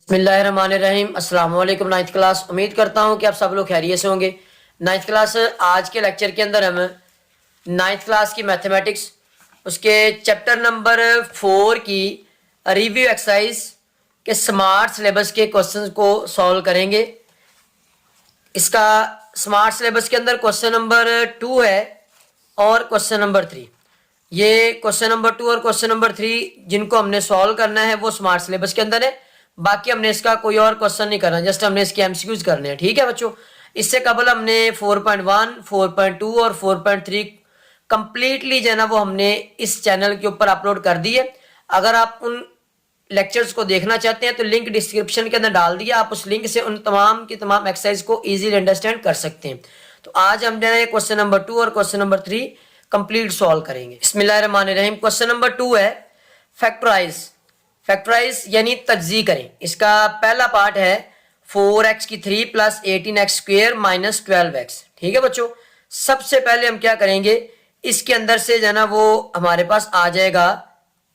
बिस्मिल्लाहिर्रहमानिर्रहीम। अस्सलाम वालेकुम नाइन्थ क्लास। उम्मीद करता हूँ कि आप सब लोग खैरियत से होंगे। नाइन्थ क्लास आज के लेक्चर के अंदर हम नाइन्थ क्लास की मैथमेटिक्स उसके चैप्टर नंबर 4 की रिव्यू एक्सरसाइज के स्मार्ट सिलेबस के क्वेश्चंस को सॉल्व करेंगे। इसका स्मार्ट सिलेबस के अंदर क्वेश्चन नंबर 2 है और क्वेश्चन नंबर 3। ये क्वेश्चन नंबर 2 और क्वेश्चन नंबर 3 जिनको हमने सॉल्व करना है वो स्मार्ट सिलेबस के अंदर है। बाकी हमने इसका कोई और क्वेश्चन नहीं करना, जस्ट हमने इसके एमसीक्यूज करने हैं। ठीक है बच्चों, इससे कबल हमने 4.1, 4.2 और 4.3 कंप्लीटली जो है ना वो हमने इस चैनल के ऊपर अपलोड कर दी है। अगर आप उन लेक्चर्स को देखना चाहते हैं तो लिंक डिस्क्रिप्शन के अंदर डाल दिया, आप उस लिंक से उन तमाम की तमाम एक्सरसाइज को इजीली अंडरस्टैंड कर सकते हैं। तो आज हम जो है क्वेश्चन नंबर 2 और क्वेश्चन नंबर 3 कंप्लीट सॉल्व करेंगे। बिस्मिल्लाहिर्रहमानिर्रहीम। क्वेश्चन नंबर 2 है फैक्टराइज। फैक्टराइज यानी तज्जी करें। इसका पहला पार्ट है 4x की 3 plus 18x square minus 12x। ठीक है बच्चों, सबसे पहले हम क्या करेंगे, इसके अंदर से जो है ना वो हमारे पास आ जाएगा,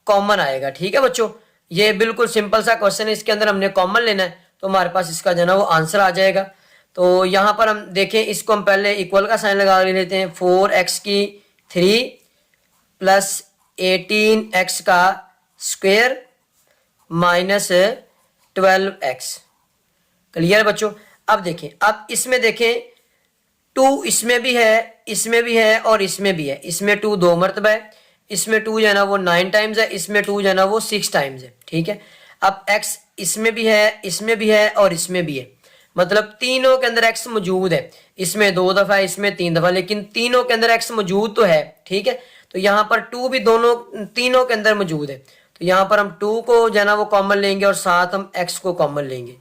कॉमन आएगा। ठीक है बच्चों, ये बिल्कुल सिंपल सा क्वेश्चन है, इसके अंदर हमने कॉमन लेना है तो हमारे पास इसका जो है ना वो आंसर आ जाएगा। तो यहाँ पर हम देखें, इसको हम पहले इक्वल का साइन लगा लेते हैं। 4x की 3 प्लस 18x का स्क्वेयर माइनस 12x। क्लियर बच्चों। अब देखें, अब इसमें देखें 2 इसमें भी है, इसमें भी है और इसमें भी है। इसमें 2 दो मरतबा है, इसमें 2 जो है ना वो 9 टाइम्स है, इसमें 2 जो है ना वो 6 टाइम्स है। ठीक है, अब x इसमें भी है, इसमें भी है और इसमें भी है, मतलब तीनों के अंदर x मौजूद है। इसमें 2 दफा है, इसमें 3 दफा, लेकिन तीनों के अंदर x मौजूद तो है। ठीक है, तो यहाँ पर 2 भी दोनों तीनों के अंदर मौजूद है, तो यहाँ पर हम 2 को जो है ना वो कॉमन लेंगे और साथ हम x को कॉमन लेंगे।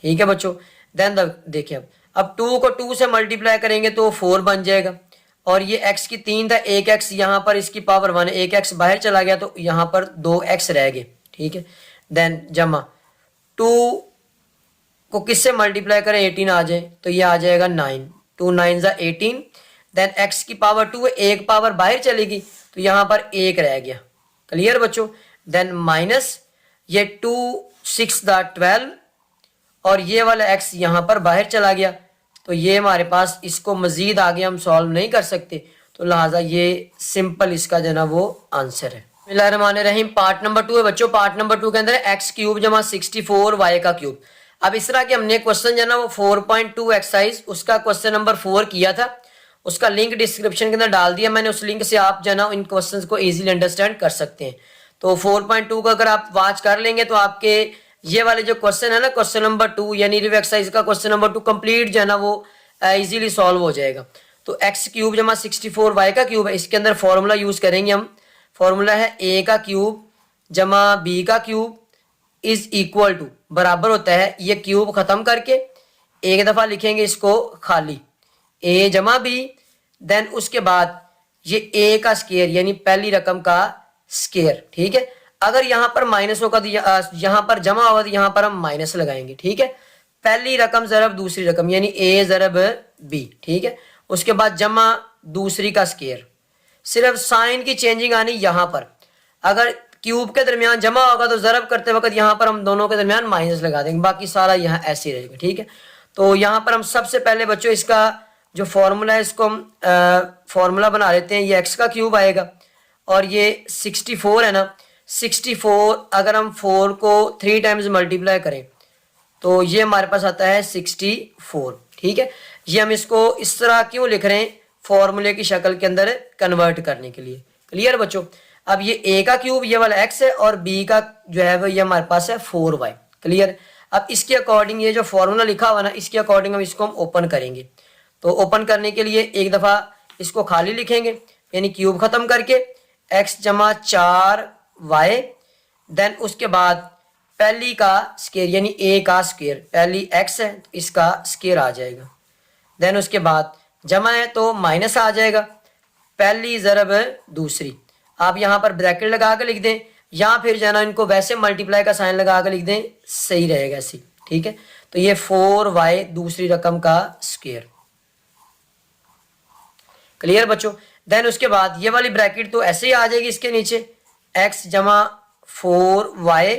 ठीक है बच्चों, देन देखिए अब 2 को 2 से मल्टीप्लाई करेंगे तो 4 बन जाएगा, और ये x की 3 था, एक x यहाँ पर इसकी पावर 1 है, एक x बाहर चला गया तो यहाँ पर 2x रह गए। ठीक है, देन जमा 2 को किससे मल्टीप्लाई करें 18 आ जाए तो ये आ जाएगा 9, 2 9 ज़ा 18। देन x की पावर 2 है, एक पावर बाहर चलेगी तो यहाँ पर एक रह गया। क्लियर बच्चों। देन माइनस ये 2 6 दा 12 और ये वाला x यहाँ पर बाहर चला गया तो ये हमारे पास, इसको मजीद आगे हम सॉल्व नहीं कर सकते, तो लिहाजा ये सिंपल इसका जो ना वो आंसर है। बिस्मिल्लाहिर्रहमानिर्रहीम। पार्ट नंबर 2 है बच्चों। पार्ट नंबर 2 के अंदर एक्स क्यूब जमा 64 वाई का क्यूब। अब इस तरह के हमने क्वेश्चन जो ना वो 4.2 एक्सरसाइज उसका क्वेश्चन नंबर 4 किया था, उसका लिंक डिस्क्रिप्शन के अंदर डाल दिया मैंने। उस लिंक से आप जो ना इन क्वेश्चंस को इजीली अंडरस्टैंड कर सकते हैं। तो 4.2 को अगर आप वॉच कर लेंगे तो आपके ये वाले जो क्वेश्चन है ना, क्वेश्चन नंबर 2 यानी रिव्यू एक्सरसाइज का क्वेश्चन नंबर 2 कंप्लीट जो है ना वो इजीली सॉल्व हो जाएगा। तो एक्स क्यूब जमा 64 वाई का क्यूब है, इसके अंदर फॉर्मूला यूज करेंगे हम। फॉर्मूला है ए का क्यूब जमा बी का क्यूब इज इक्वल टू, बराबर होता है, ये क्यूब खत्म करके एक दफा लिखेंगे इसको खाली, ए जमा बी, देन उसके बाद ये ए का स्केयर यानी पहली रकम का स्केयर। ठीक है, अगर यहां पर माइनस होगा तो यहां पर जमा होगा तो यहां पर हम माइनस लगाएंगे। ठीक है, पहली रकम जरब दूसरी रकम यानी ए जरब बी। ठीक है, उसके बाद जमा दूसरी का स्केयर, सिर्फ साइन की चेंजिंग आनी यहां पर। अगर क्यूब के दरमियान जमा होगा तो जरब करते वक्त यहां पर हम दोनों के दरमियान माइनस लगा देंगे, बाकी सारा यहाँ ऐसे ही रहेगा। ठीक है, तो यहां पर हम सबसे पहले बच्चों इसका जो फॉर्मूला है इसको हम फॉर्मूला बना लेते हैं। ये एक्स का क्यूब आएगा और ये 64 है ना, 64 अगर हम 4 को 3 टाइम्स मल्टीप्लाई करें तो ये हमारे पास आता है 64। ठीक है, ये हम इसको इस तरह क्यों लिख रहे हैं, फॉर्मूले की शक्ल के अंदर कन्वर्ट करने के लिए। क्लियर बच्चों। अब ये ए का क्यूब ये वाला एक्स है और बी का जो है वो ये हमारे पास है 4y। क्लियर। अब इसके अकॉर्डिंग ये जो फॉर्मूला लिखा हुआ ना, इसके अकॉर्डिंग हम इसको हम ओपन करेंगे। तो ओपन करने के लिए एक दफा इसको खाली लिखेंगे यानी क्यूब खत्म करके x जमा 4y, देन उसके बाद पहली का स्केयर यानी a का स्केयर, पहली x है तो इसका स्केयर आ जाएगा, देन उसके बाद जमा है तो माइनस आ जाएगा, पहली जरब दूसरी। आप यहाँ पर ब्रैकेट लगा कर लिख दें या फिर जाना इनको वैसे मल्टीप्लाई का साइन लगा कर लिख दें, सही रहेगा ऐसी। ठीक है, तो ये 4y दूसरी रकम का स्केयर। क्लियर बच्चों। देन उसके बाद ये वाली ब्रैकेट तो ऐसे ही आ जाएगी इसके नीचे, x जमा 4y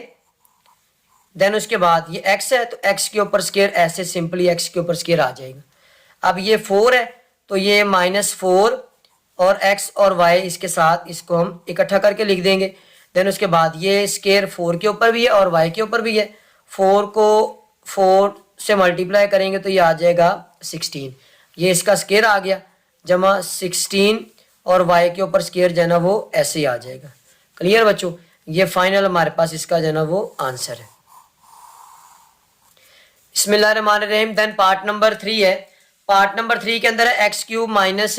देन उसके बाद ये x है तो x के ऊपर स्केयर ऐसे सिंपली x के ऊपर स्केयर आ जाएगा। अब ये 4 है तो ये -4 और x और y इसके साथ इसको हम इकट्ठा करके लिख देंगे। देन उसके बाद ये स्केयर 4 के ऊपर भी है और y के ऊपर भी है। 4 को 4 से मल्टीप्लाई करेंगे तो ये आ जाएगा 16, ये इसका स्केयर आ गया, जमा 16 और y के ऊपर स्केयर जो है ना वो ऐसे ही आ जाएगा। क्लियर बच्चों, ये फाइनल हमारे पास इसका जो है ना वो आंसर है। बिस्मिल्लाहिर्रहमानिर्रहीम। देन पार्ट नंबर 3 है। पार्ट नंबर 3 के अंदर है x cube minus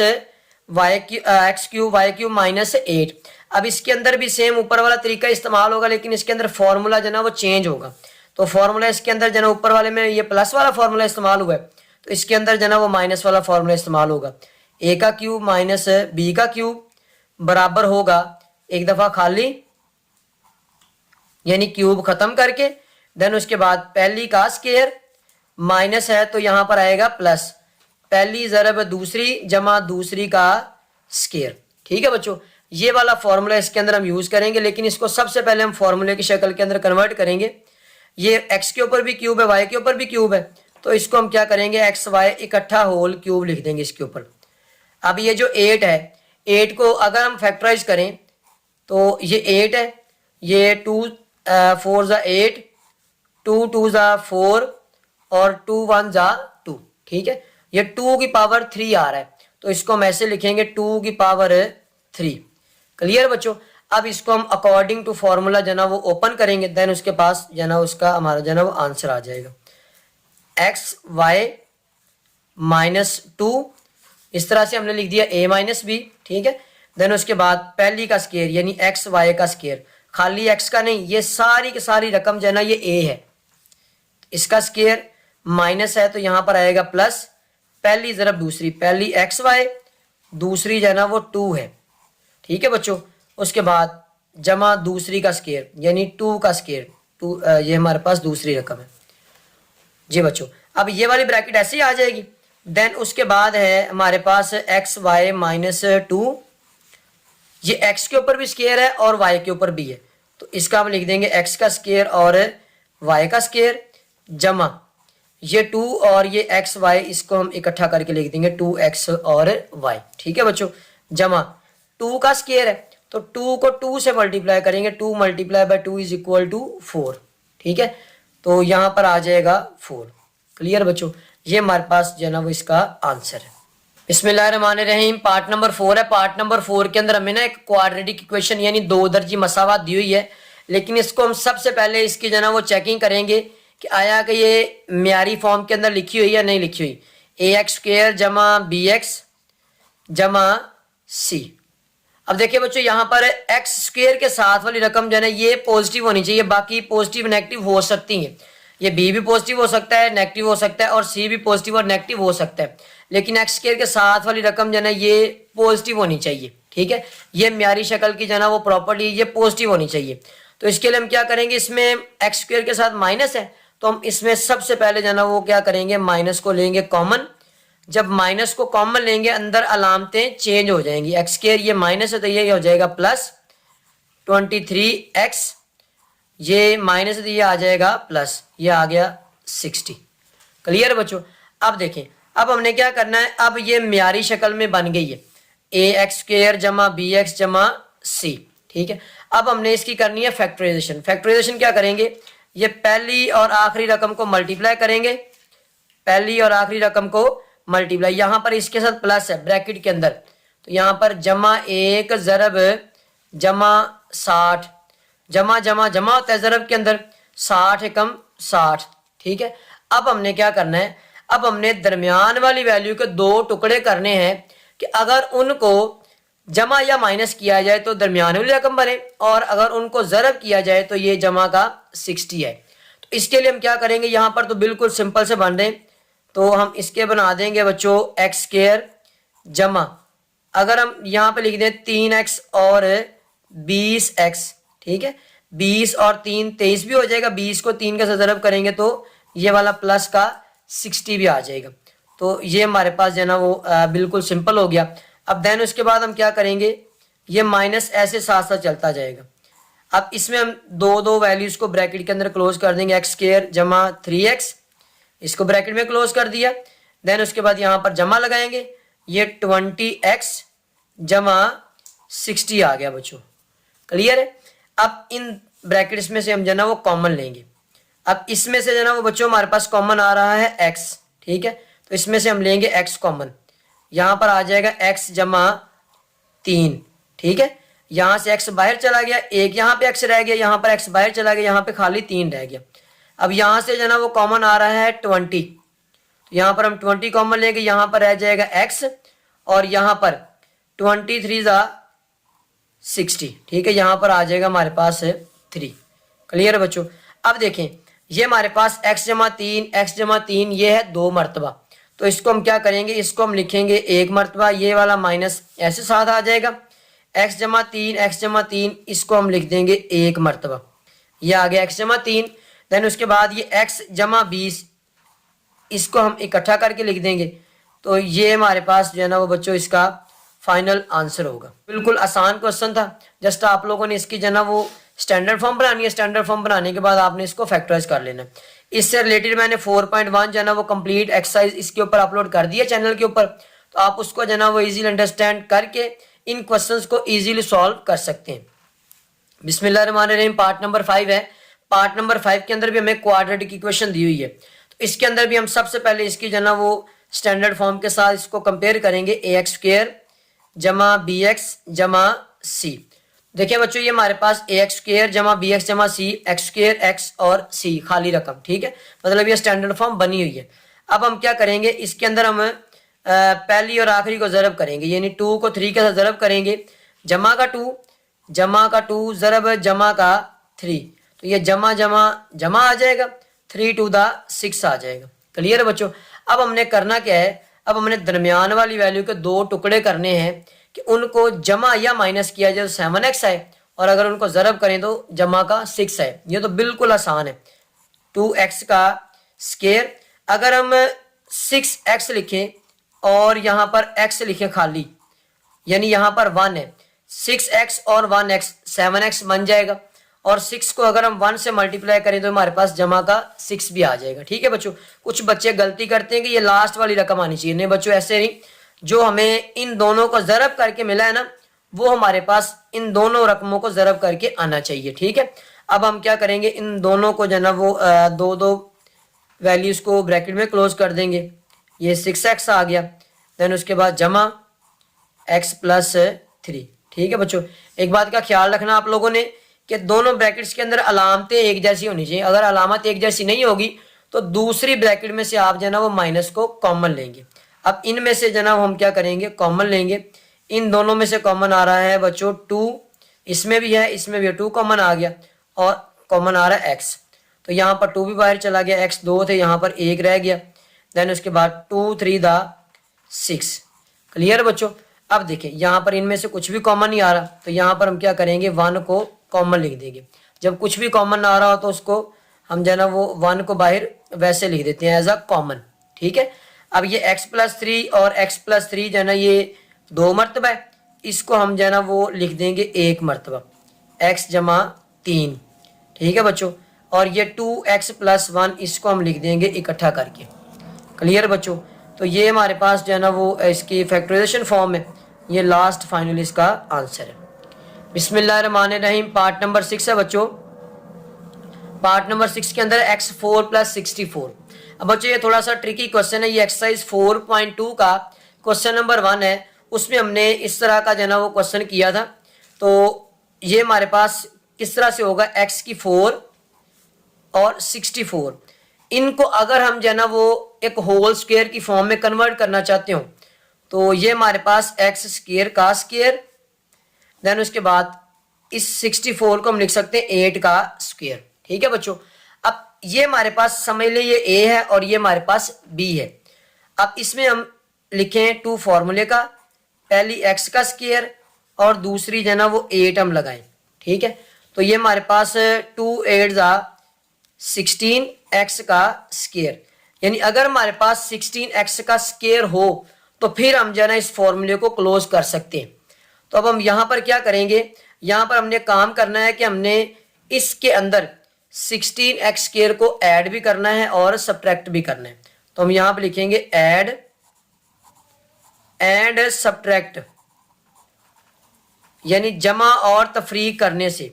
Y cube minus 8। अब इसके अंदर भी सेम ऊपर वाला तरीका इस्तेमाल होगा, लेकिन इसके अंदर फॉर्मूला जो है ना वो चेंज होगा। तो फॉर्मूला इसके अंदर जो है ना ऊपर वाले में ये प्लस वाला फॉर्मूला इस्तेमाल हुआ है, तो इसके अंदर जो है ना वो माइनस वाला फॉर्मूला इस्तेमाल होगा। a का क्यूब माइनस b का क्यूब बराबर होगा एक दफ़ा खाली यानी क्यूब ख़त्म करके, देन उसके बाद पहली का स्केयर माइनस है तो यहाँ पर आएगा प्लस, पहली ज़रब दूसरी जमा दूसरी का स्केयर। ठीक है बच्चों, ये वाला फॉर्मूला इसके अंदर हम यूज़ करेंगे, लेकिन इसको सबसे पहले हम फॉर्मूले की शक्ल के अंदर कन्वर्ट करेंगे। ये x के ऊपर भी क्यूब है, y के ऊपर भी क्यूब है, तो इसको हम क्या करेंगे x y इकट्ठा होल क्यूब लिख देंगे इसके ऊपर। अब ये जो 8 है, 8 को अगर हम फैक्टराइज करें तो ये 8 है, ये 2 4 ज़ा 8, 2 2 ज़ा 4 और 2 1 ज़ा 2। ठीक है, ये 2 की पावर 3 आ रहा है, तो इसको हम ऐसे लिखेंगे 2 की पावर 3। क्लियर बच्चों, अब इसको हम अकॉर्डिंग टू फॉर्मूला जो ना वो ओपन करेंगे, देन उसके पास जो ना उसका हमारा जो ना वो आंसर आ जाएगा एक्स वाई माइनस 2। इस तरह से हमने लिख दिया a माइनस बी। ठीक है, देन उसके बाद पहली का स्केयर यानी एक्स वाई का स्केयर, खाली x का नहीं, ये सारी की सारी रकम जो है ना ये a है, इसका स्केयर माइनस है तो यहाँ पर आएगा प्लस, पहली ज़रब दूसरी, पहली एक्स वाई दूसरी जो है ना वो 2 है। ठीक है बच्चों, उसके बाद जमा दूसरी का स्केयर यानी 2 का स्केयर, 2 ये हमारे पास दूसरी रकम है जी बच्चों। अब ये वाली ब्रैकेट ऐसे ही आ जाएगी। देन उसके बाद है हमारे पास एक्स वाई माइनस 2, ये x के ऊपर भी स्केयर है और y के ऊपर भी है, तो इसका हम लिख देंगे x का स्केयर और y का स्केयर जमा ये 2 और ये x y, इसको हम इकट्ठा करके लिख देंगे 2x और y। ठीक है बच्चों, जमा 2 का स्केयर है तो 2 को 2 से मल्टीप्लाई करेंगे, 2 multiply by 2 is equal to 4। ठीक है, तो यहाँ पर आ जाएगा 4। क्लियर बच्चों, ये हमारे पास जो है ना वो इसका आंसर है। बिस्मिल्लाहिर्रहमानिर्रहीम। पार्ट नंबर 4 है। पार्ट नंबर 4 के अंदर हमें ना एक क्वाड्रेटिक इक्वेशन यानी 2 दर्जी मसावात दी हुई है, लेकिन इसको हम सबसे पहले इसकी जो है ना वो चेकिंग करेंगे कि आया कि ये म्यारी फॉर्म के अंदर लिखी हुई या नहीं लिखी हुई। ax स्क्वायर जमा bx जमा c। अब देखिए बच्चों, यहाँ पर एक्स स्क्वायर के साथ वाली रकम जो है ना ये पॉजिटिव होनी चाहिए, बाकी पॉजिटिव नेगेटिव हो सकती है, ये बी भी पॉजिटिव हो सकता है, नेगेटिव हो सकता है, और सी भी पॉजिटिव और नेगेटिव हो सकता है, लेकिन एक्स स्क्वायर के साथ वाली रकम जो है ना ये पॉजिटिव होनी चाहिए। ठीक है, ये म्यारी शक्ल की जो है ना वो प्रॉपर्टी ये पॉजिटिव होनी चाहिए। तो इसके लिए हम क्या करेंगे, इसमें एक्स स्क्वायर के साथ माइनस है तो हम इसमें सबसे पहले जो है ना वो क्या करेंगे, माइनस को लेंगे कॉमन। जब माइनस को कॉमन लेंगे अंदर अलामतें चेंज हो जाएंगी, एक्स स्क्वायर ये माइनस है तो ये हो जाएगा प्लस 23x, ये माइनस है तो ये आ जाएगा प्लस, ये आ गया 60। क्लियर बच्चों, अब देखें अब हमने क्या करना है, अब ये म्यारी शक्ल में बन गई है ax स्क्वायर जमा bx जमा c। ठीक है, अब हमने इसकी करनी है फैक्टराइजेशन। फैक्टराइजेशन क्या करेंगे, ये पहली और आखिरी रकम को मल्टीप्लाई करेंगे, पहली और आखिरी रकम को मल्टीप्लाई, यहाँ पर इसके साथ प्लस है ब्रैकेट के अंदर, तो यहाँ पर जमा 1 ज़रब जमा 60, जमा जमा जमा होता है ज़रब के अंदर, 60 एकम 60। ठीक है, अब हमने क्या करना है, अब हमने दरमियान वाली वैल्यू के 2 टुकड़े करने हैं कि अगर उनको जमा या माइनस किया जाए तो दरमियान वाली रकम बने, और अगर उनको ज़रब किया जाए तो ये जमा का 60 है। तो इसके लिए हम क्या करेंगे, यहाँ पर तो बिल्कुल सिंपल से बन रहे हैं, तो हम इसके बना देंगे बच्चों एक्स स्क्वायर जमा, अगर हम यहाँ पे लिख दें 3x और 20x। ठीक है, 20 और 3 23 भी हो जाएगा, 20 को 3 का से ज़रब करेंगे तो ये वाला प्लस का 60 भी आ जाएगा। तो ये हमारे पास जो है ना वो बिल्कुल सिंपल हो गया। अब देन उसके बाद हम क्या करेंगे, ये माइनस ऐसे साथ साथ चलता जाएगा। अब इसमें हम दो दो वैल्यूज को ब्रैकेट के अंदर क्लोज कर देंगे, एक्स स्क्वायर जमा 3x, इसको ब्रैकेट में क्लोज कर दिया। देन उसके बाद यहाँ पर जमा लगाएंगे, ये 20x जमा 60 आ गया बच्चों, क्लियर है। अब इन ब्रैकेट्स में से हम जो ना वो कॉमन लेंगे। अब इसमें से जो ना वो बच्चों हमारे पास कॉमन आ रहा है x, ठीक है, तो इसमें से हम लेंगे x कॉमन, यहाँ पर आ जाएगा x जमा 3, ठीक है। यहाँ से x बाहर चला गया, एक यहाँ पे x रह गया, यहाँ पर x बाहर चला गया, यहाँ पे खाली 3 रह गया। अब यहाँ से जो ना वो कॉमन आ रहा है 20, तो यहाँ पर हम 20 कॉमन लेंगे, यहाँ पर रह जाएगा x और यहाँ पर 23 ज़ा 60, ठीक है, यहाँ पर आ जाएगा हमारे पास 3, क्लियर है बच्चों। अब देखें ये हमारे पास x जमा 3 ये है 2 मरतबा, तो इसको हम क्या करेंगे, इसको हम लिखेंगे 1 मरतबा, ये वाला माइनस ऐसे साथ आ जाएगा। x जमा 3 इसको हम लिख देंगे 1 मरतबा, ये आ गया x जमा 3। देन उसके बाद ये x जमा 20 इसको हम इकट्ठा करके लिख देंगे, तो ये हमारे पास जो है ना वो बच्चों इसका फाइनल आंसर होगा। बिल्कुल आसान क्वेश्चन था, जस्ट आप लोगों ने इसकी जो है ना वो स्टैंडर्ड फॉर्म बनानी है, स्टैंडर्ड फॉर्म बनाने के बाद आपने इसको फैक्टराइज कर लेना। इससे रिलेटेड मैंने 4.1 जो है ना वो कंप्लीट एक्सरसाइज इसके ऊपर अपलोड कर दिया चैनल के ऊपर, तो आप उसको जो है ना वो इजीली अंडरस्टैंड करके इन क्वेश्चंस को इजीली सॉल्व कर सकते हैं। बिस्मिल्लाहिर्रहमानिर्रहीम, पार्ट नंबर 5 है। पार्ट नंबर 5 के अंदर भी हमें क्वाड्रेटिक इक्वेशन दी हुई है, तो इसके अंदर भी हम सबसे पहले इसकी जो है ना वो स्टैंडर्ड फॉर्म के साथ इसको कंपेयर करेंगे, ax स्क्वायर जमा bx जमा c। देखिए बच्चों ये हमारे पास ax स्क्वायर जमा bx जमा c, x स्क्वायर x और c खाली रकम, ठीक है, मतलब ये स्टैंडर्ड फॉर्म बनी हुई है। अब हम क्या करेंगे, इसके अंदर हम पहली और आखिरी को ज़रब करेंगे, यानी 2 को 3 के साथ ज़रब करेंगे, जमा का 2 ज़रब जमा का 3, तो ये जमा जमा जमा आ जाएगा, 3 2 दा 6 आ जाएगा, क्लियर है बच्चों। अब हमने करना क्या है, अब हमने दरमियान वाली वैल्यू के 2 टुकड़े करने हैं कि उनको जमा या माइनस किया जाए तो 7x आए, और अगर उनको ज़रब करें तो जमा का 6 आए। ये तो बिल्कुल आसान है। 2x का स्क्वायर, अगर हम 6x लिखें और यहाँ पर x लिखें खाली, यानी यहाँ पर 1 है, 6x और 1x 7x बन जाएगा, और 6 को अगर हम 1 से मल्टीप्लाई करें तो हमारे पास जमा का 6 भी आ जाएगा, ठीक है बच्चों। कुछ बच्चे गलती करते हैं कि ये लास्ट वाली रकम आनी चाहिए, नहीं बच्चों ऐसे नहीं, जो हमें इन दोनों को ज़रब करके मिला है ना वो हमारे पास इन दोनों रकमों को ज़रब करके आना चाहिए, ठीक है। अब हम क्या करेंगे, इन दोनों को जो है ना वो दो दो वैल्यूज़ को ब्रैकेट में क्लोज कर देंगे, ये 6x आ गया, देन उसके बाद जमा x प्लस 3, ठीक है बच्चों। एक बात का ख्याल रखना आप लोगों ने कि दोनों ब्रैकेट्स के अंदर अलामतें एक जैसी होनी चाहिए, अगर अलामत एक जैसी नहीं होगी तो दूसरी ब्रैकेट में से आप जो है ना वो माइनस को कॉमन लेंगे। अब इनमें से जो है ना हम क्या करेंगे, कॉमन लेंगे। इन दोनों में से कॉमन आ रहा है बच्चों 2, इसमें भी है, इसमें भी 2 कॉमन आ गया, और कॉमन आ रहा है x, तो यहाँ पर 2 भी बाहर चला गया, x 2 थे, यहाँ पर 1 रह गया, देन उसके बाद 2 3 दा 6, क्लियर बच्चों। अब देखिए यहाँ पर इनमें से कुछ भी कॉमन नहीं आ रहा, तो यहाँ पर हम क्या करेंगे, 1 को कॉमन लिख देंगे। जब कुछ भी कॉमन ना आ रहा हो तो उसको हम जो है ना वो 1 को बाहर वैसे लिख देते हैं एज अ कॉमन, ठीक है। अब ये x प्लस 3 और x प्लस 3 जो है ना ये 2 मरतबा है, इसको हम जो है ना वो लिख देंगे 1 मरतबा, x जमा 3, ठीक है बच्चों। और ये 2x प्लस 1 इसको हम लिख देंगे इकट्ठा करके, क्लियर बच्चों। तो ये हमारे पास जो है ना वो इसकी फैक्टराइजेशन फॉर्म है, ये लास्ट फाइनल इसका आंसर है। बिस्मिल्लाहिर्रहमानिर्रहीम, पार्ट नंबर 6 है बच्चों। पार्ट नंबर 6 के अंदर x4 प्लस 64। अब बच्चों ये थोड़ा सा ट्रिकी क्वेश्चन है, ये एक्सरसाइज 4.2 का क्वेश्चन नंबर 1 है, उसमें हमने इस तरह का जो है ना वो क्वेश्चन किया था। तो ये हमारे पास किस तरह से होगा, x की 4 और 64, इनको अगर हम जो है ना वो एक होल स्क्वायर की फॉर्म में कन्वर्ट करना चाहते हो तो ये हमारे पास x स्क्वायर का स्क्वायर, देन उसके बाद इस 64 को हम लिख सकते हैं 8 का स्क्वायर, ठीक है बच्चों। अब ये हमारे पास समझ ले ये a है और ये हमारे पास b है। अब इसमें हम लिखें 2 फॉर्मूले का, पहली x का स्क्वायर और दूसरी जो है ना वो 8 हम लगाएं, ठीक है। तो ये हमारे पास 2 8 ज़ा 16x का स्क्वायर, यानी अगर हमारे पास 16x का स्क्वायर हो तो फिर हम जो है ना इस फॉर्मूले को क्लोज कर सकते हैं। तो अब हम यहाँ पर क्या करेंगे, यहाँ पर हमने काम करना है कि हमने इसके अंदर 16x² को ऐड भी करना है और सब्ट्रैक्ट भी करना है। तो हम यहाँ पर लिखेंगे ऐड एंड सब्ट्रैक्ट, यानी जमा और तफरीक करने से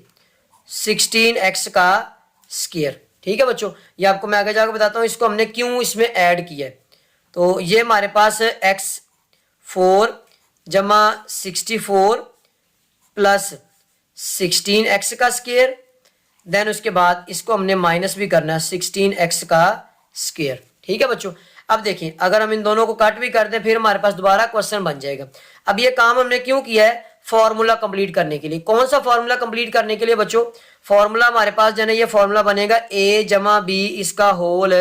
16x²। ठीक है बच्चों, ये आपको मैं आगे जाकर बताता हूँ इसको हमने क्यों इसमें ऐड किया है। तो ये हमारे पास x4 जमा 64 प्लस 16x²। देन उसके बाद इसको हमने माइनस भी करना है 16x²। ठीक है बच्चों, अब देखिए अगर हम इन दोनों को कट भी कर दें फिर हमारे पास दोबारा क्वेश्चन बन जाएगा। अब ये काम हमने क्यों किया है? फॉर्मूला कंप्लीट करने के लिए। कौन सा फॉर्मूला कंप्लीट करने के लिए बच्चों? फॉर्मूला हमारे पास जो है ये फॉर्मूला बनेगा a जमा b इसका होल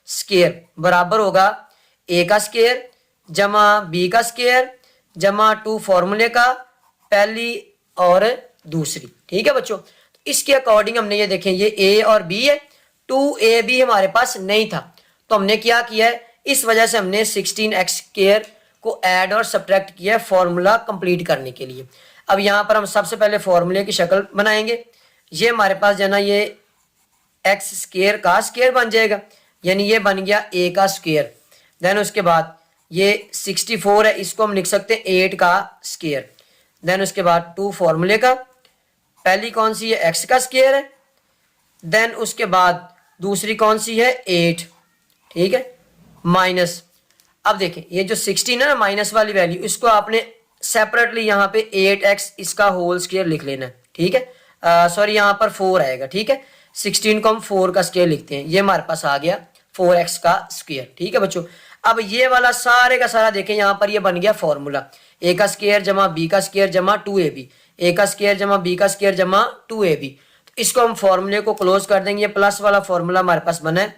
स्क्वायर बराबर होगा a का स्क्वायर जमा b का स्क्वायर जमा 2 फॉर्मूले का पहली और दूसरी। ठीक है बच्चों, तो इसके अकॉर्डिंग हमने ये देखें ये a और b है, 2ab हमारे पास नहीं था तो हमने क्या किया है, इस वजह से हमने 16x² को ऐड और सब्ट्रैक्ट किया है फॉर्मूला कंप्लीट करने के लिए। अब यहाँ पर हम सबसे पहले फॉर्मूले की शक्ल बनाएंगे। ये हमारे पास जो ना ये x² का स्क्वायर बन जाएगा, यानी ये बन गया a का स्क्वायर। देन उसके बाद ये 64 है, इसको हम लिख सकते हैं 8 का स्क्वायर। देन उसके बाद 2 फॉर्मूले का, पहली कौन सी है x का स्क्वायर है, देन उसके बाद दूसरी कौन सी है 8। ठीक है, माइनस, अब देखें ये जो 16 है ना माइनस वाली वैल्यू, इसको आपने सेपरेटली यहाँ पे 8x इसका होल स्क्वायर लिख लेना है। ठीक है, सॉरी यहाँ पर 4 आएगा। ठीक है, 16 को हम 4 का स्क्वायर लिखते हैं, ये हमारे पास आ गया 4x का स्क्वायर। ठीक है बच्चों, अब ये वाला सारे का सारा देखें यहाँ पर ये बन गया फॉर्मूला a का स्क्वायर जमा b का स्क्वायर जमा 2ab, a का स्क्वायर जमा b का स्क्वायर जमा 2ab। तो इसको हम फॉर्मूले को क्लोज कर देंगे, ये प्लस वाला फॉर्मूला हमारे पास बना है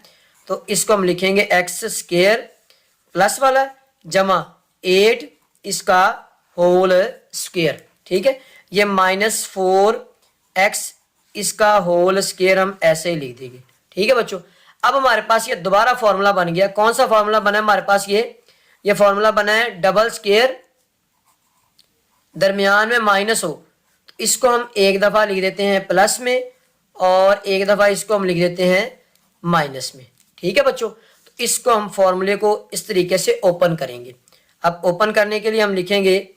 तो इसको हम लिखेंगे x² प्लस वाला जमा 8 इसका होल स्क्वायर। ठीक है, ये -4x इसका होल स्क्वायर हम ऐसे ही लिख देंगे। ठीक है बच्चों, अब हमारे पास ये दोबारा फॉर्मूला बन गया। कौन सा फॉर्मूला बना है हमारे पास? ये फॉर्मूला बना है डबल स्क्वायर दरमियान में माइनस हो, तो इसको हम एक दफा लिख देते हैं प्लस में और एक दफा इसको हम लिख देते हैं माइनस में। ठीक है बच्चों, तो इसको हम फॉर्मूले को इस तरीके से ओपन करेंगे। अब ओपन करने के लिए हम लिखेंगे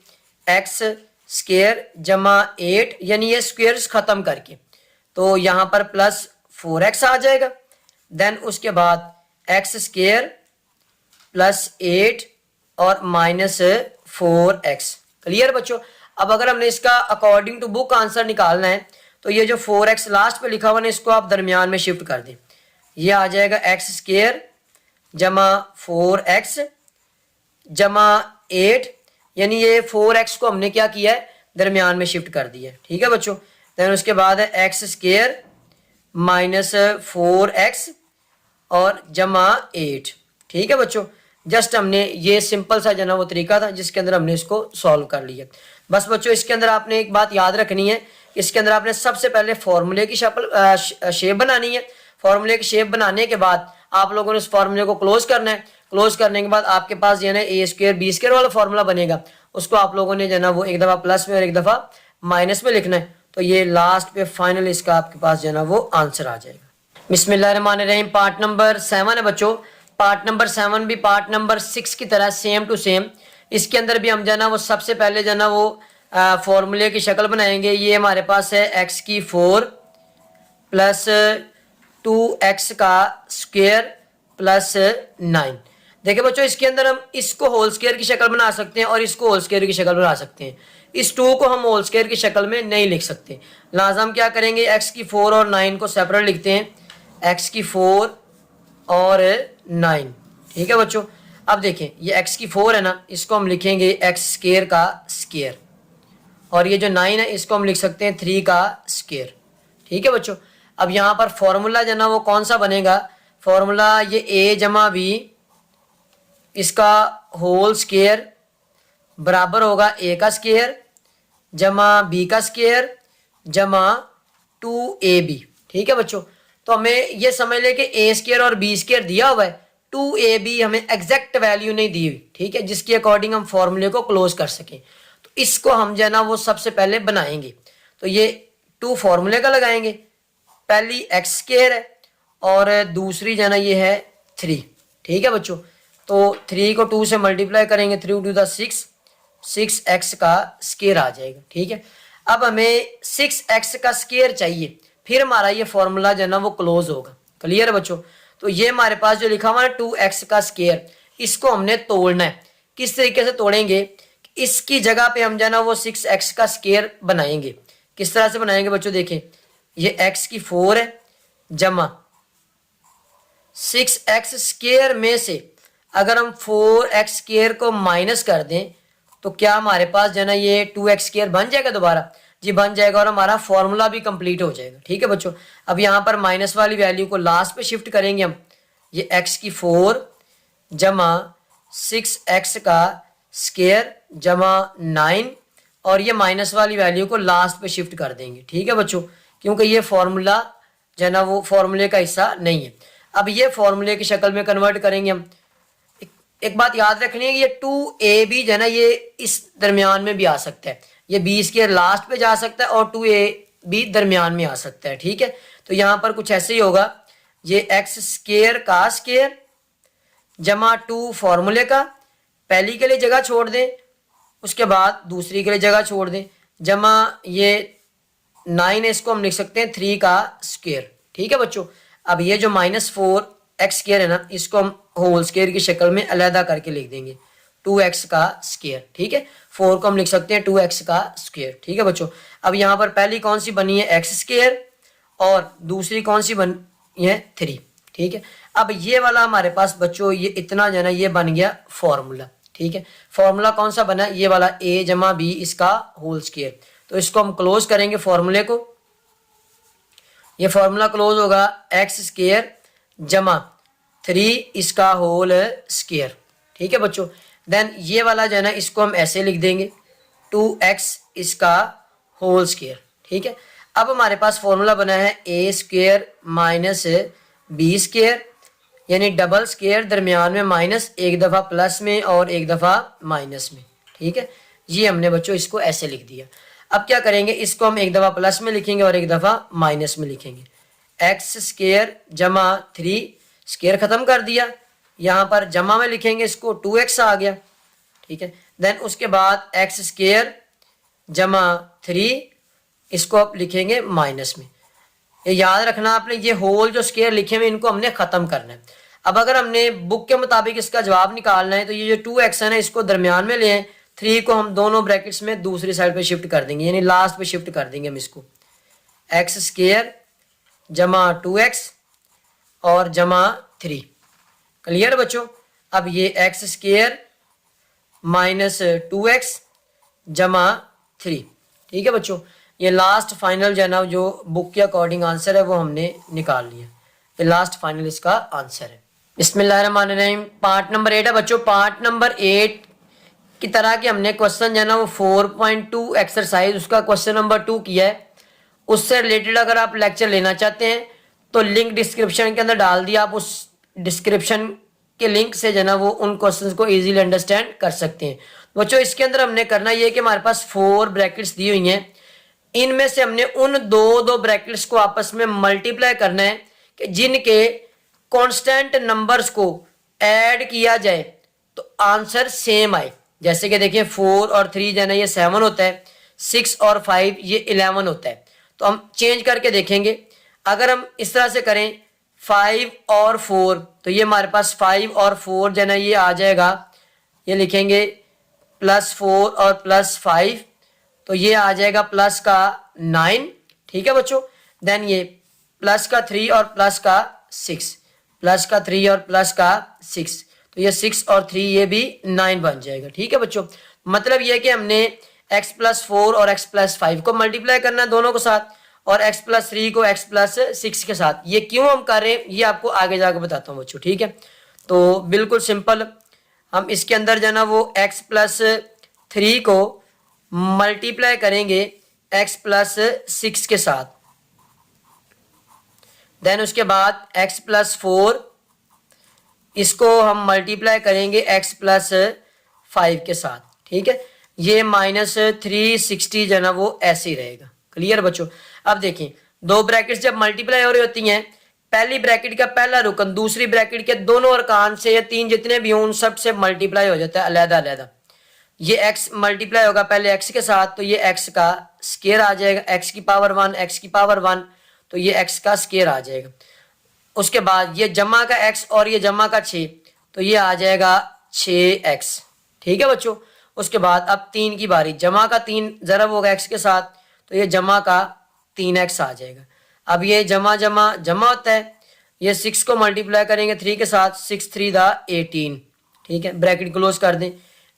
x² जमा 8, यानी ये स्क्वेयर्स खत्म करके, तो यहाँ पर प्लस 4x आ जाएगा। देन उसके बाद x² प्लस 8 और माइनस 4x। क्लियर बच्चों, अब अगर हमने इसका अकॉर्डिंग टू बुक आंसर निकालना है तो ये जो 4x लास्ट पे लिखा हुआ है इसको आप दरमियान में शिफ्ट कर दें, ये आ जाएगा x² जमा 4x जमा 8, यानी ये 4x को हमने क्या किया है दरमियान में शिफ्ट कर दिया। ठीक है बच्चों, देन उसके बाद है x² माइनस 4x और जमा 8। ठीक है बच्चों, जस्ट हमने ये सिंपल सा जो ना वो तरीका था जिसके अंदर हमने इसको सॉल्व कर लिया। बस बच्चों इसके अंदर आपने एक बात याद रखनी है, इसके अंदर आपने सबसे पहले फॉर्मूले की शेप बनानी है। फॉर्मूले की शेप बनाने के बाद आप लोगों ने उस फॉर्मूले को क्लोज करना है। क्लोज करने के बाद आपके पास जो है ना a² b² वाला फॉर्मूला बनेगा, उसको आप लोगों ने जो है ना वो एक दफ़ा प्लस में और एक दफ़ा माइनस में लिखना है, तो ये लास्ट पे फाइनल इसका आपके पास जो है ना वो आंसर आ जाएगा। बिस्मिल्लाहिर्रहमानिर्रहीम, पार्ट नंबर 7 है बच्चों। पार्ट नंबर 7 भी पार्ट नंबर 6 की तरह सेम टू सेम, इसके अंदर भी हम जो है ना वो सबसे पहले जो है ना वो फॉर्मूले की शक्ल बनाएंगे। ये हमारे पास है x⁴ प्लस 2x का स्क्वायर प्लस 9। देखिए बच्चों, इसके अंदर हम इसको होल स्क्वायर की शक्ल बना सकते हैं और इसको होल स्क्वायर की शक्ल बना सकते हैं। इस 2 को हम होल स्क्वायर की शक्ल में नहीं लिख सकते, लिहाजा हम क्या करेंगे x⁴ और 9 को सेपरेट लिखते हैं, x⁴ और 9। ठीक है बच्चों, अब देखें ये x⁴ है ना, इसको हम लिखेंगे x² का स्क्वायर और ये जो 9 है इसको हम लिख सकते हैं 3 का स्क्वायर। ठीक है बच्चों, अब यहाँ पर फॉर्मूला जो ना वो कौन सा बनेगा? फॉर्मूला ये a जमा b इसका होल स्क्वायर बराबर होगा a का स्क्वायर जमा b का स्क्वायर जमा 2ab। ठीक है बच्चों, तो हमें ये समझ ले कि a² और b² दिया हुआ है, 2ab हमें एग्जैक्ट वैल्यू नहीं दी हुई। ठीक है, जिसके अकॉर्डिंग हम फॉर्मूले को क्लोज कर सकें, तो इसको हम जो है ना वो सबसे पहले बनाएंगे। तो ये 2 फॉर्मूले का लगाएंगे, पहली एक्स स्क्वायर है और दूसरी जो है ना ये है 3। ठीक है बच्चों, तो 3 को 2 से मल्टीप्लाई करेंगे, 3 टू द 6x का स्क्वायर आ जाएगा। ठीक है, अब हमें 6x का स्क्वायर चाहिए, फिर हमारा ये फॉर्मूला जो है ना वो क्लोज होगा। क्लियर है बच्चों, तो ये हमारे पास जो लिखा हुआ है 2x का स्क्वायर, इसको हमने तोड़ना है। किस तरीके से तोड़ेंगे, इसकी जगह पे हम जो है ना वो 6x का स्क्वायर बनाएंगे। किस तरह से बनाएंगे बच्चों, देखें ये x की 4 है जमा 6x स्क्वायर में से अगर हम 4x स्क्वायर को माइनस कर दें तो क्या हमारे पास जो है ना ये 2x स्क्वायर बन जाएगा दोबारा, जी बन जाएगा, और हमारा फॉर्मूला भी कंप्लीट हो जाएगा। ठीक है बच्चों, अब यहाँ पर माइनस वाली वैल्यू को लास्ट पे शिफ्ट करेंगे हम, ये x की 4 जमा 6x का स्क्वायर जमा 9, और ये माइनस वाली वैल्यू को लास्ट पे शिफ्ट कर देंगे। ठीक है बच्चों, क्योंकि ये फॉर्मूला जो है ना वो फॉर्मूले का हिस्सा नहीं है। अब ये फॉर्मूले की शक्ल में कन्वर्ट करेंगे हम। एक बात याद रखनी है कि ये 2ab जो है ना ये इस दरमियान में भी आ सकता है, ये b स्क्वायर लास्ट पे जा सकता है और 2ab दरमियान में आ सकता है। ठीक है, तो यहाँ पर कुछ ऐसे ही होगा, ये x स्क्वायर का स्क्वायर जमा 2 फॉर्मूले का, पहली के लिए जगह छोड़ दें, उसके बाद दूसरी के लिए जगह छोड़ दें, जमा ये 9 है, इसको हम लिख सकते हैं 3 का स्क्वायर। ठीक है बच्चों, अब ये जो -4x स्क्वायर है ना, इसको हम होल स्क्वायर की शक्ल में अलहदा करके लिख देंगे 2x का स्क्वायर। ठीक है, 4 को हम लिख सकते हैं 2x का स्क्वायर। ठीक है बच्चों, अब यहाँ पर पहली कौन सी बनी है x स्क्वायर और दूसरी कौन सी बनी है 3। ठीक है, अब ये वाला हमारे पास बच्चों ये इतना जो है ना ये बन गया फॉर्मूला। ठीक है, फॉर्मूला कौन सा बना, ये वाला a जमा b इसका होल स्क्वायर। तो इसको हम क्लोज करेंगे फॉर्मूले को, ये फॉर्मूला क्लोज होगा x स्क्वायर जमा 3 इसका होल स्क्वायर। ठीक है बच्चों, देन ये वाला जो है ना इसको हम ऐसे लिख देंगे 2x इसका होल स्क्वायर। ठीक है, अब हमारे पास फॉर्मूला बना है a square minus b square, यानी डबल स्क्वायर दरमियान में माइनस, एक दफ़ा प्लस में और एक दफ़ा माइनस में। ठीक है, ये हमने बच्चों इसको ऐसे लिख दिया। अब क्या करेंगे, इसको हम एक दफ़ा प्लस में लिखेंगे और एक दफ़ा माइनस में लिखेंगे। x स्क्वायर जमा 3 स्क्वायर ख़त्म कर दिया, यहाँ पर जमा में लिखेंगे इसको 2x आ गया। ठीक है, देन उसके बाद x स्क्वायर जमा 3 इसको आप लिखेंगे माइनस में। ये याद रखना आपने, ये होल जो स्क्वायर लिखे हुए इनको हमने ख़त्म करना है। अब अगर हमने बुक के मुताबिक इसका जवाब निकालना है तो ये जो 2x है ना इसको दरमियान में ले आए, 3 को हम दोनों ब्रैकेट्स में दूसरी साइड पे शिफ्ट कर देंगे, यानी लास्ट पे शिफ्ट कर देंगे हम इसको। x स्क्वायर जमा 2x और जमा 3। क्लियर बच्चों, अब ये x स्क्वायर माइनस 2x जमा 3। ठीक है बच्चों, ये लास्ट फाइनल जो है ना जो बुक के अकॉर्डिंग आंसर है वो हमने निकाल लिया, ये लास्ट फाइनल इसका आंसर है। बिस्मिल्लाहिर्रहमानिर्रहीम, पार्ट नंबर 8 है बच्चों। पार्ट नंबर 8 की तरह के हमने क्वेश्चन जो है ना वो 4.2 एक्सरसाइज उसका क्वेश्चन नंबर 2 किया है। उससे रिलेटेड अगर आप लेक्चर लेना चाहते हैं तो लिंक डिस्क्रिप्शन के अंदर डाल दिया, आप उस डिस्क्रिप्शन के लिंक से जो है ना वो उन क्वेश्चंस को इजीली अंडरस्टैंड कर सकते हैं। बच्चों इसके अंदर हमने करना ये कि हमारे पास 4 ब्रैकेट्स दी हुई हैं, इनमें से हमने उन दो ब्रैकेट्स को आपस में मल्टीप्लाई करना है कि जिनके कांस्टेंट नंबर्स को ऐड किया जाए तो आंसर सेम आए। जैसे कि देखिए 4 और 3 जो है ना ये 7 होता है, 6 और 5 ये 11 होता है। तो हम चेंज करके देखेंगे, अगर हम इस तरह से करें 5 और 4 तो ये हमारे पास 5 और 4 जो है ना ये आ जाएगा, ये लिखेंगे +4 और +5 तो ये आ जाएगा प्लस का 9। ठीक है बच्चों, देन ये प्लस का 3 और प्लस का 6, प्लस का 3 और प्लस का 6 तो ये 6 और 3 ये भी 9 बन जाएगा। ठीक है बच्चों, मतलब ये कि हमने x + 4 और x + 5 को मल्टीप्लाई करना है दोनों के साथ और x + 3 को x + 6 के साथ। ये क्यों हम कर रहे हैं ये आपको आगे जाकर बताता हूँ बच्चों। ठीक है, तो बिल्कुल सिंपल, हम इसके अंदर जो है ना वो x + 3 को मल्टीप्लाई करेंगे x + 6 के साथ, देन उसके बाद x + 4 इसको हम मल्टीप्लाई करेंगे x + 5 के साथ। ठीक है, ये -360 जो है ना वो ऐसे ही रहेगा। क्लियर बच्चों। अब देखें, दो ब्रैकेट्स जब मल्टीप्लाई हो रही होती हैं, पहली ब्रैकेट का पहला रुकन दूसरी ब्रैकेट के दोनों अरकान से या तीन जितने भी हों उन सब से मल्टीप्लाई हो जाता है अलहदा अलहदा। ये x मल्टीप्लाई होगा पहले x के साथ, तो ये x का स्केयर आ जाएगा, x की पावर 1, x की पावर 1, तो ये x का स्केयर आ जाएगा। उसके बाद ये जमा का x और ये जमा का 6, तो ये आ जाएगा 6x। ठीक है बच्चों। उसके बाद अब 3 की बारी, जमा का 3 ज़रब होगा x के साथ, तो ये जमा का 3x आ जाएगा। अब ये जमा जमा जमा होता है, ये 6 को मल्टीप्लाई करेंगे 3 के साथ, 6 3 दा 18। ठीक है, ब्रैकेट क्लोज कर दें।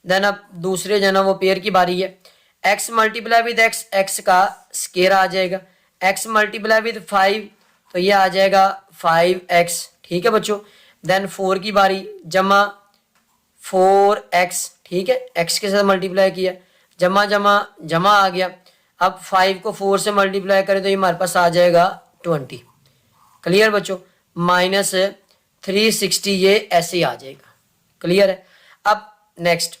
देन अब दूसरे जो है ना वो पेयर की बारी है, x multiply with x, x का स्केयर आ जाएगा, x मल्टीप्लाई विद 5, तो ये आ जाएगा 5x। ठीक है बच्चों। देन 4 की बारी, जमा 4x, ठीक है, x के साथ मल्टीप्लाई किया, जमा जमा जमा आ गया। अब 5 को 4 से मल्टीप्लाई करें तो ये हमारे पास आ जाएगा 20। क्लियर बच्चों। माइनस 360 ये ऐसे ही आ जाएगा। क्लियर है। अब नेक्स्ट,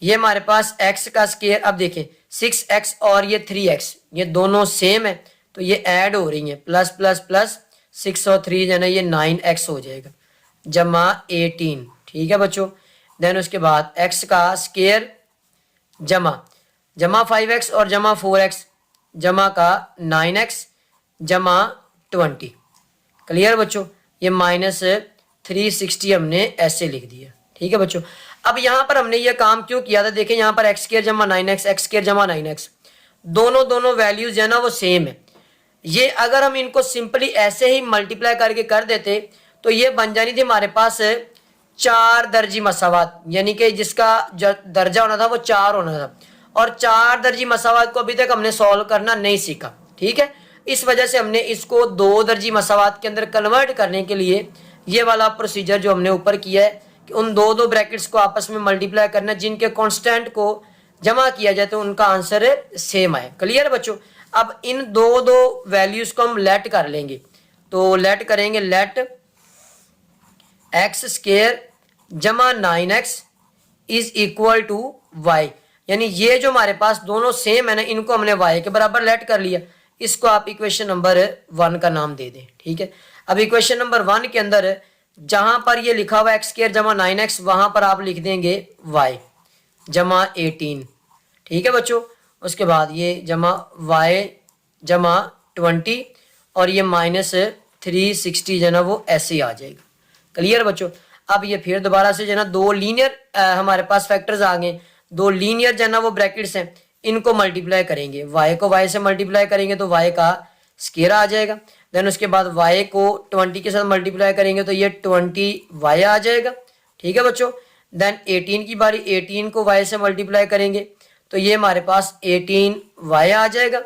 ये हमारे पास x का स्केयर, अब देखें 6x और ये 3x ये दोनों सेम है, तो ये ऐड हो रही हैं, प्लस प्लस प्लस 6 और 3 जो है ना ये 9x हो जाएगा, जमा 18। ठीक है बच्चों। देन उसके बाद x का स्केयर जमा जमा 5x और जमा 4x, जमा का 9x, जमा 20। क्लियर बच्चों। ये माइनस 360 हमने ऐसे लिख दिया। ठीक है बच्चों। अब यहाँ पर हमने ये काम क्यों किया था, देखें यहाँ पर x स्क्वायर जमा 9x, x स्क्वायर जमा 9x, दोनों वैल्यूज है ना वो सेम है। ये अगर हम इनको सिंपली ऐसे ही मल्टीप्लाई करके कर देते तो ये बन जानी थी हमारे पास 4 दर्जी मसावात, यानी कि जिसका दर्जा होना था वो 4 होना था, और 4 दर्जी मसावात को अभी तक हमने सॉल्व करना नहीं सीखा। ठीक है, इस वजह से हमने इसको 2 दर्जी मसावात के अंदर कन्वर्ट करने के लिए ये वाला प्रोसीजर जो हमने ऊपर किया है कि उन दो ब्रैकेट्स को आपस में मल्टीप्लाई करना, जिनके कांस्टेंट को जमा किया जाए तो उनका आंसर सेम आए। क्लियर बच्चों। अब इन दो वैल्यूज को हम लेट कर लेंगे, तो लेट करेंगे, लेट x स्क्वायर जमा 9x is equal to y, यानी ये जो हमारे पास दोनों सेम है ना, इनको हमने y के बराबर लेट कर लिया। इसको आप इक्वेशन नंबर 1 का नाम दे दें। ठीक है। अब इक्वेशन नंबर 1 के अंदर जहां पर ये लिखा हुआ x स्क्वायर जमा 9x, वहां पर आप लिख देंगे y जमा 18। ठीक है बच्चों। उसके बाद ये जमा y जमा 20 और ये माइनस 360 जो है ना वो ऐसे ही आ जाएगा। क्लियर बच्चों। अब ये फिर दोबारा से जो है ना दो लीनियर हमारे पास फैक्टर्स आ गए, दो लीनियर जो है ना वो ब्रैकेट्स हैं, इनको मल्टीप्लाई करेंगे, y को y से मल्टीप्लाई करेंगे तो y का स्क्वायर आ जाएगा। देन उसके बाद y को 20 के साथ मल्टीप्लाई करेंगे तो ये 20y आ जाएगा। ठीक है बच्चों। देन 18 की बारी, 18 को y से मल्टीप्लाई करेंगे तो ये हमारे पास 18y आ जाएगा।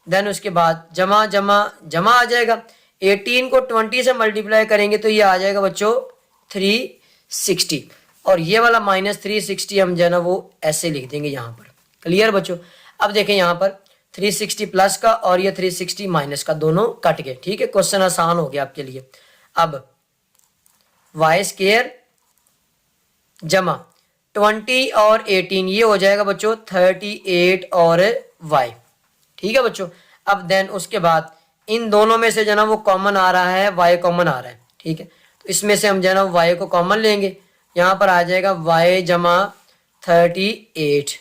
देन उसके बाद जमा जमा जमा आ जाएगा, 18 को 20 से मल्टीप्लाई करेंगे तो ये आ जाएगा बच्चों 360, और ये वाला माइनस 360 हम जो है ना वो ऐसे लिख देंगे यहाँ पर। क्लियर बच्चों। अब देखें यहाँ पर 360 प्लस का और ये 360 माइनस का दोनों कट गए। ठीक है, क्वेश्चन आसान हो गया आपके लिए। अब y स्क्वायर जमा 20 और 18 ये हो जाएगा बच्चों 38 और y। ठीक है बच्चों। अब देन उसके बाद इन दोनों में से जो ना वो कॉमन आ रहा है, y कॉमन आ रहा है। ठीक है, तो इसमें से हम जो ना y को कॉमन लेंगे, यहाँ पर आ जाएगा y जमा 38।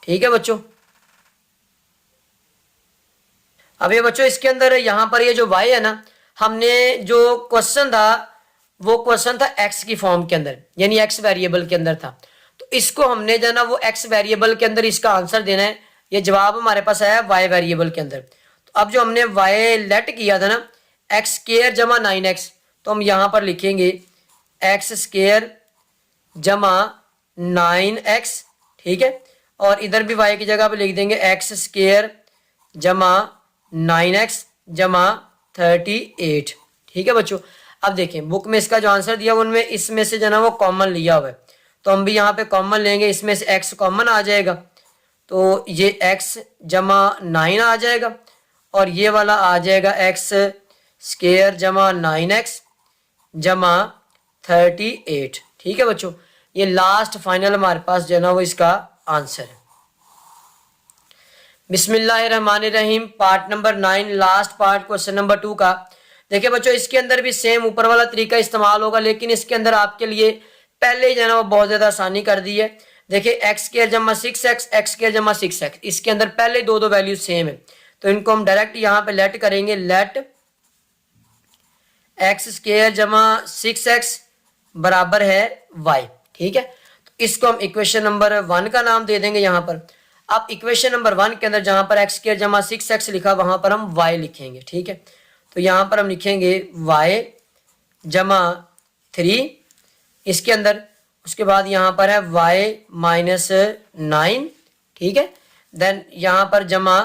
ठीक है बच्चों। अब ये बच्चों इसके अंदर यहाँ पर ये जो y है ना, हमने जो क्वेश्चन था वो क्वेश्चन था x की फॉर्म के अंदर, यानी x वेरिएबल के अंदर था, तो इसको हमने जो ना वो x वेरिएबल के अंदर इसका आंसर देना है। ये जवाब हमारे पास आया y वेरिएबल के अंदर। तो अब जो हमने y लेट किया था ना x स्क्वायर जमा 9x, तो हम यहाँ पर लिखेंगे x स्क्वायर जमा 9x। ठीक है, और इधर भी y की जगह पे लिख देंगे x स्क्वायर जमा 9x जमा 38। ठीक है बच्चों। अब देखें बुक में इसका जो आंसर दिया उनमें इसमें से जो ना वो कॉमन लिया हुआ है, तो हम भी यहाँ पे कॉमन लेंगे, इसमें से x कॉमन आ जाएगा तो ये x जमा 9 आ जाएगा, और ये वाला आ जाएगा x स्क्वायर जमा 9x जमा 38। ठीक है बच्चों, ये लास्ट फाइनल हमारे पास जो है ना वो इसका आंसर है। बिस्मिल्लाहिर्रहमानिर्रहीम, part number 9, last part, question number 2 का। देखिए बच्चों, इसके अंदर भी सेम ऊपर वाला तरीका इस्तेमाल होगा, लेकिन इसके अंदर आपके लिए पहले ही जो है ना वो बहुत ज़्यादा आसानी कर दी है। देखिए एक्स स्क्वायर जमा 6x, एक्स स्क्वायर जमा 6x, इसके अंदर पहले दो दो वैल्यू सेम है, तो इनको हम डायरेक्ट यहाँ पे लेट करेंगे। लेट एक्स स्क्वायर जमा 6x बराबर है y। ठीक है, तो इसको हम इक्वेशन नंबर 1 का नाम दे देंगे यहाँ पर। अब इक्वेशन नंबर 1 के अंदर जहां पर एक्स स्क्वायर जमा 6x लिखा, वहां पर हम y लिखेंगे। ठीक है, तो यहां पर हम लिखेंगे y जमा 3 इसके अंदर, उसके बाद यहां पर है y माइनस 9। ठीक है, देन यहां पर जमा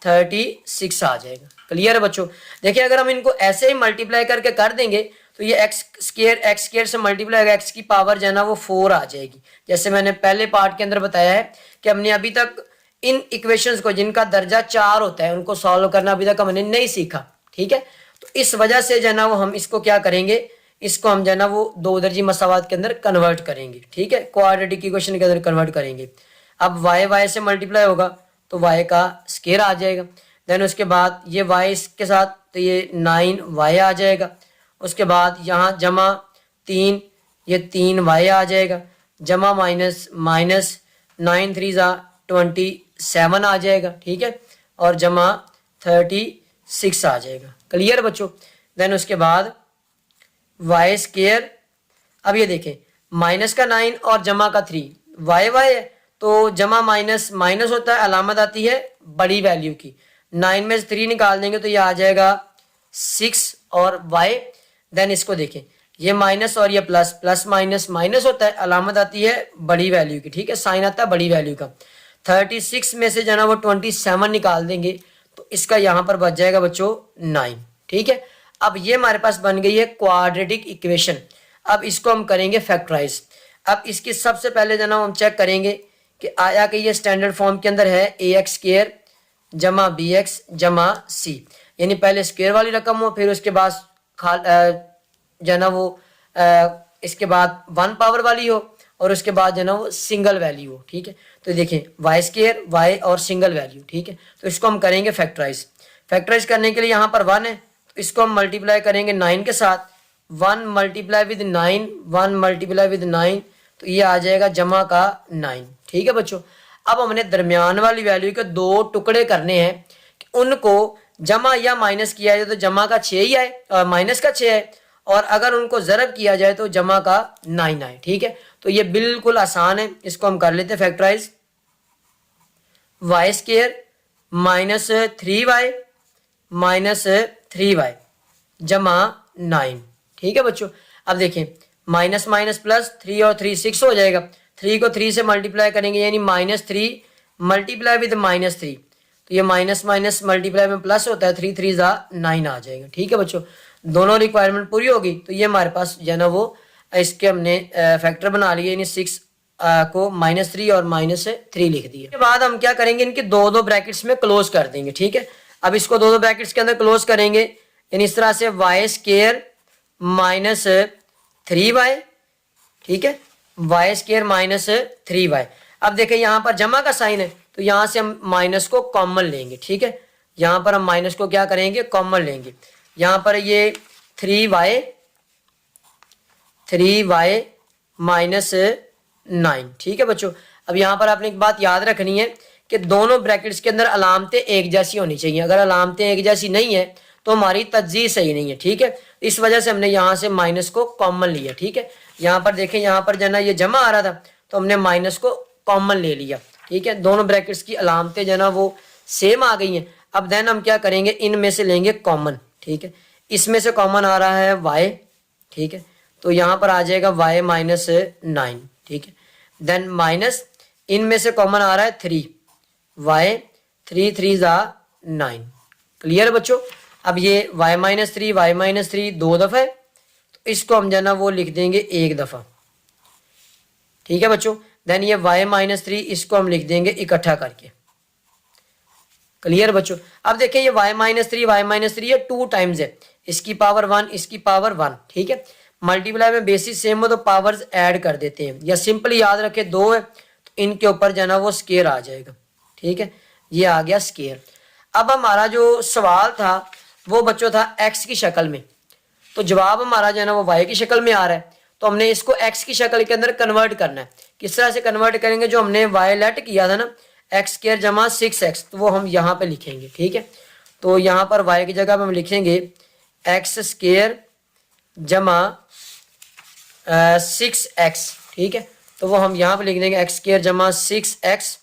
36 आ जाएगा। क्लियर है बच्चों? देखिए अगर हम इनको ऐसे ही मल्टीप्लाई करके कर देंगे तो ये एक्स स्क्वायर से मल्टीप्लाई होगा, एक्स की पावर जो है ना वो 4 आ जाएगी। जैसे मैंने पहले पार्ट के अंदर बताया है कि हमने अभी तक इन इक्वेशंस को जिनका दर्जा 4 होता है उनको सॉल्व करना अभी तक हमने नहीं सीखा। ठीक है, तो इस वजह से जो है ना वो हम इसको क्या करेंगे, इसको हम जो है ना वो दो दर्जी मसावात के अंदर कन्वर्ट करेंगे। ठीक है, क्वाड्रेटिक इक्वेशन के अंदर कन्वर्ट करेंगे। अब y से मल्टीप्लाई होगा तो y का स्क्वायर आ जाएगा। देन उसके बाद ये y के साथ तो ये 9y आ जाएगा। उसके बाद यहाँ जमा 3, ये 3y आ जाएगा, जमा माइनस 9 3 27 आ जाएगा। ठीक है, और जमा 36 आ जाएगा। क्लियर बच्चों? देन उसके बाद y स्क्वायर, अब ये देखें माइनस का 9 और जमा का 3, y है तो जमा माइनस माइनस होता है, अलामत आती है बड़ी वैल्यू की। 9 में से 3 निकाल देंगे तो ये आ जाएगा 6 और y। देन इसको देखें, ये माइनस और ये प्लस, प्लस माइनस माइनस होता है, अलामत आती है बड़ी वैल्यू की। ठीक है, साइन आता है बड़ी वैल्यू का। 36 में से जो ना वो 27 निकाल देंगे तो इसका यहाँ पर बच जाएगा बच्चों 9। ठीक है, अब ये हमारे पास बन गई है क्वाड्रेटिक इक्वेशन। अब इसको हम करेंगे फैक्टराइज। अब इसकी सबसे पहले जो ना हम चेक करेंगे कि आया कि ये स्टैंडर्ड फॉर्म के अंदर है ax स्क्वायर जमा bx जमा c, यानी पहले स्क्वायर वाली रकम हो, फिर उसके बाद जो ना वो इसके बाद 1 पावर वाली हो, और उसके बाद जो ना वो सिंगल वैल्यू हो। ठीक है, तो देखें वाई स्क्वायर, वाई और सिंगल वैल्यू। ठीक है, तो इसको हम करेंगे फैक्टराइज। फैक्टराइज करने के लिए यहाँ पर 1 है तो इसको हम मल्टीप्लाई करेंगे 9 के साथ। 1 मल्टीप्लाई विद 9, 1 मल्टीप्लाई विद 9, तो ये आ जाएगा जमा का 9। ठीक है बच्चों, अब हमने दरमियान वाली वैल्यू के दो टुकड़े करने हैं कि उनको जमा या माइनस किया जाए तो जमा का 6 ही आए और माइनस का 6 है, और अगर उनको ज़रब किया जाए तो जमा का 9 आए। ठीक है, तो ये बिल्कुल आसान है, इसको हम कर लेते हैं factorise. Y square minus 3y minus 3y जमा 9। ठीक है बच्चों, अब देखें माइनस माइनस प्लस, 3 और 3 6 हो जाएगा। 3 को 3 से मल्टीप्लाई करेंगे यानी -3 मल्टीप्लाई विद -3, तो ये माइनस माइनस मल्टीप्लाई में प्लस होता है, 3 3 9 आ जाएगा। ठीक है बच्चों, दोनों रिक्वायरमेंट पूरी होगी तो ये हमारे पास जो है ना वो इसके हमने फैक्टर बना लिए, यानी 6 को -3 और -3 लिख दिए। उसके बाद हम क्या करेंगे, इनके दो दो ब्रैकेट्स में क्लोज कर देंगे। ठीक है, अब इसको दो दो ब्रैकेट्स के अंदर क्लोज करेंगे, यानी इस तरह से वाई स्क्वायर माइनस 3y। ठीक है, वाई स्क्वायर माइनस 3y। अब देखें यहाँ पर जमा का साइन है तो यहाँ से हम माइनस को कॉमन लेंगे। ठीक है, यहाँ पर हम माइनस को क्या करेंगे, कॉमन लेंगे। यहाँ पर ये 3y माइनस 9। ठीक है बच्चों, अब यहाँ पर आपने एक बात याद रखनी है कि दोनों ब्रैकेट्स के अंदर अलामतें एक जैसी होनी चाहिए। अगर अलामतें एक जैसी नहीं है तो हमारी तज्जीह सही नहीं है। ठीक है, इस वजह से हमने यहाँ से माइनस को कॉमन लिया। ठीक है, यहाँ पर देखें, यहाँ पर जो ना ये जमा आ रहा था तो हमने माइनस को कॉमन ले लिया। ठीक है, दोनों ब्रैकेट्स की अलामतें जो ना वो सेम आ गई हैं। अब देन हम क्या करेंगे, इनमें से लेंगे कॉमन। ठीक है, इसमें से कॉमन आ रहा है y। ठीक है, तो यहाँ पर आ जाएगा y माइनस 9। ठीक है, देन माइनस इनमें से कॉमन आ रहा है 3, y 3 3 9। क्लियर बच्चों? अब ये y माइनस 3 दो दफ़ा है तो इसको हम जो है ना वो लिख देंगे एक दफ़ा। ठीक है बच्चों, देन ये y माइनस 3 इसको हम लिख देंगे इकट्ठा करके। क्लियर बच्चों? अब देखिए ये y माइनस 3 ये 2 टाइम्स है, इसकी पावर 1 इसकी पावर 1। ठीक है, मल्टीप्लाई में बेसिस सेम हो तो पावर्स ऐड कर देते हैं, या सिंपली याद रखें 2 है तो इनके ऊपर जो है ना वो स्क्वायर आ जाएगा। ठीक है, ये आ गया स्केयर। अब हमारा जो सवाल था वो बच्चों था एक्स की शक्ल में, तो जवाब हमारा जो है ना वो वाई की शक्ल में आ रहा है, तो हमने इसको एक्स की शक्ल के अंदर कन्वर्ट करना है। किस तरह से कन्वर्ट करेंगे, जो हमने वाई लेट किया था ना एक्स स्क्वायर जमा 6x, तो वो हम यहाँ पे लिखेंगे। ठीक है, तो यहाँ पर वाई की जगह पे हम लिखेंगे एक्स स्क्वायर जमा 6x। ठीक है, तो वो हम यहाँ पे लिख देंगे एक्स स्क्वायर जमा 6x,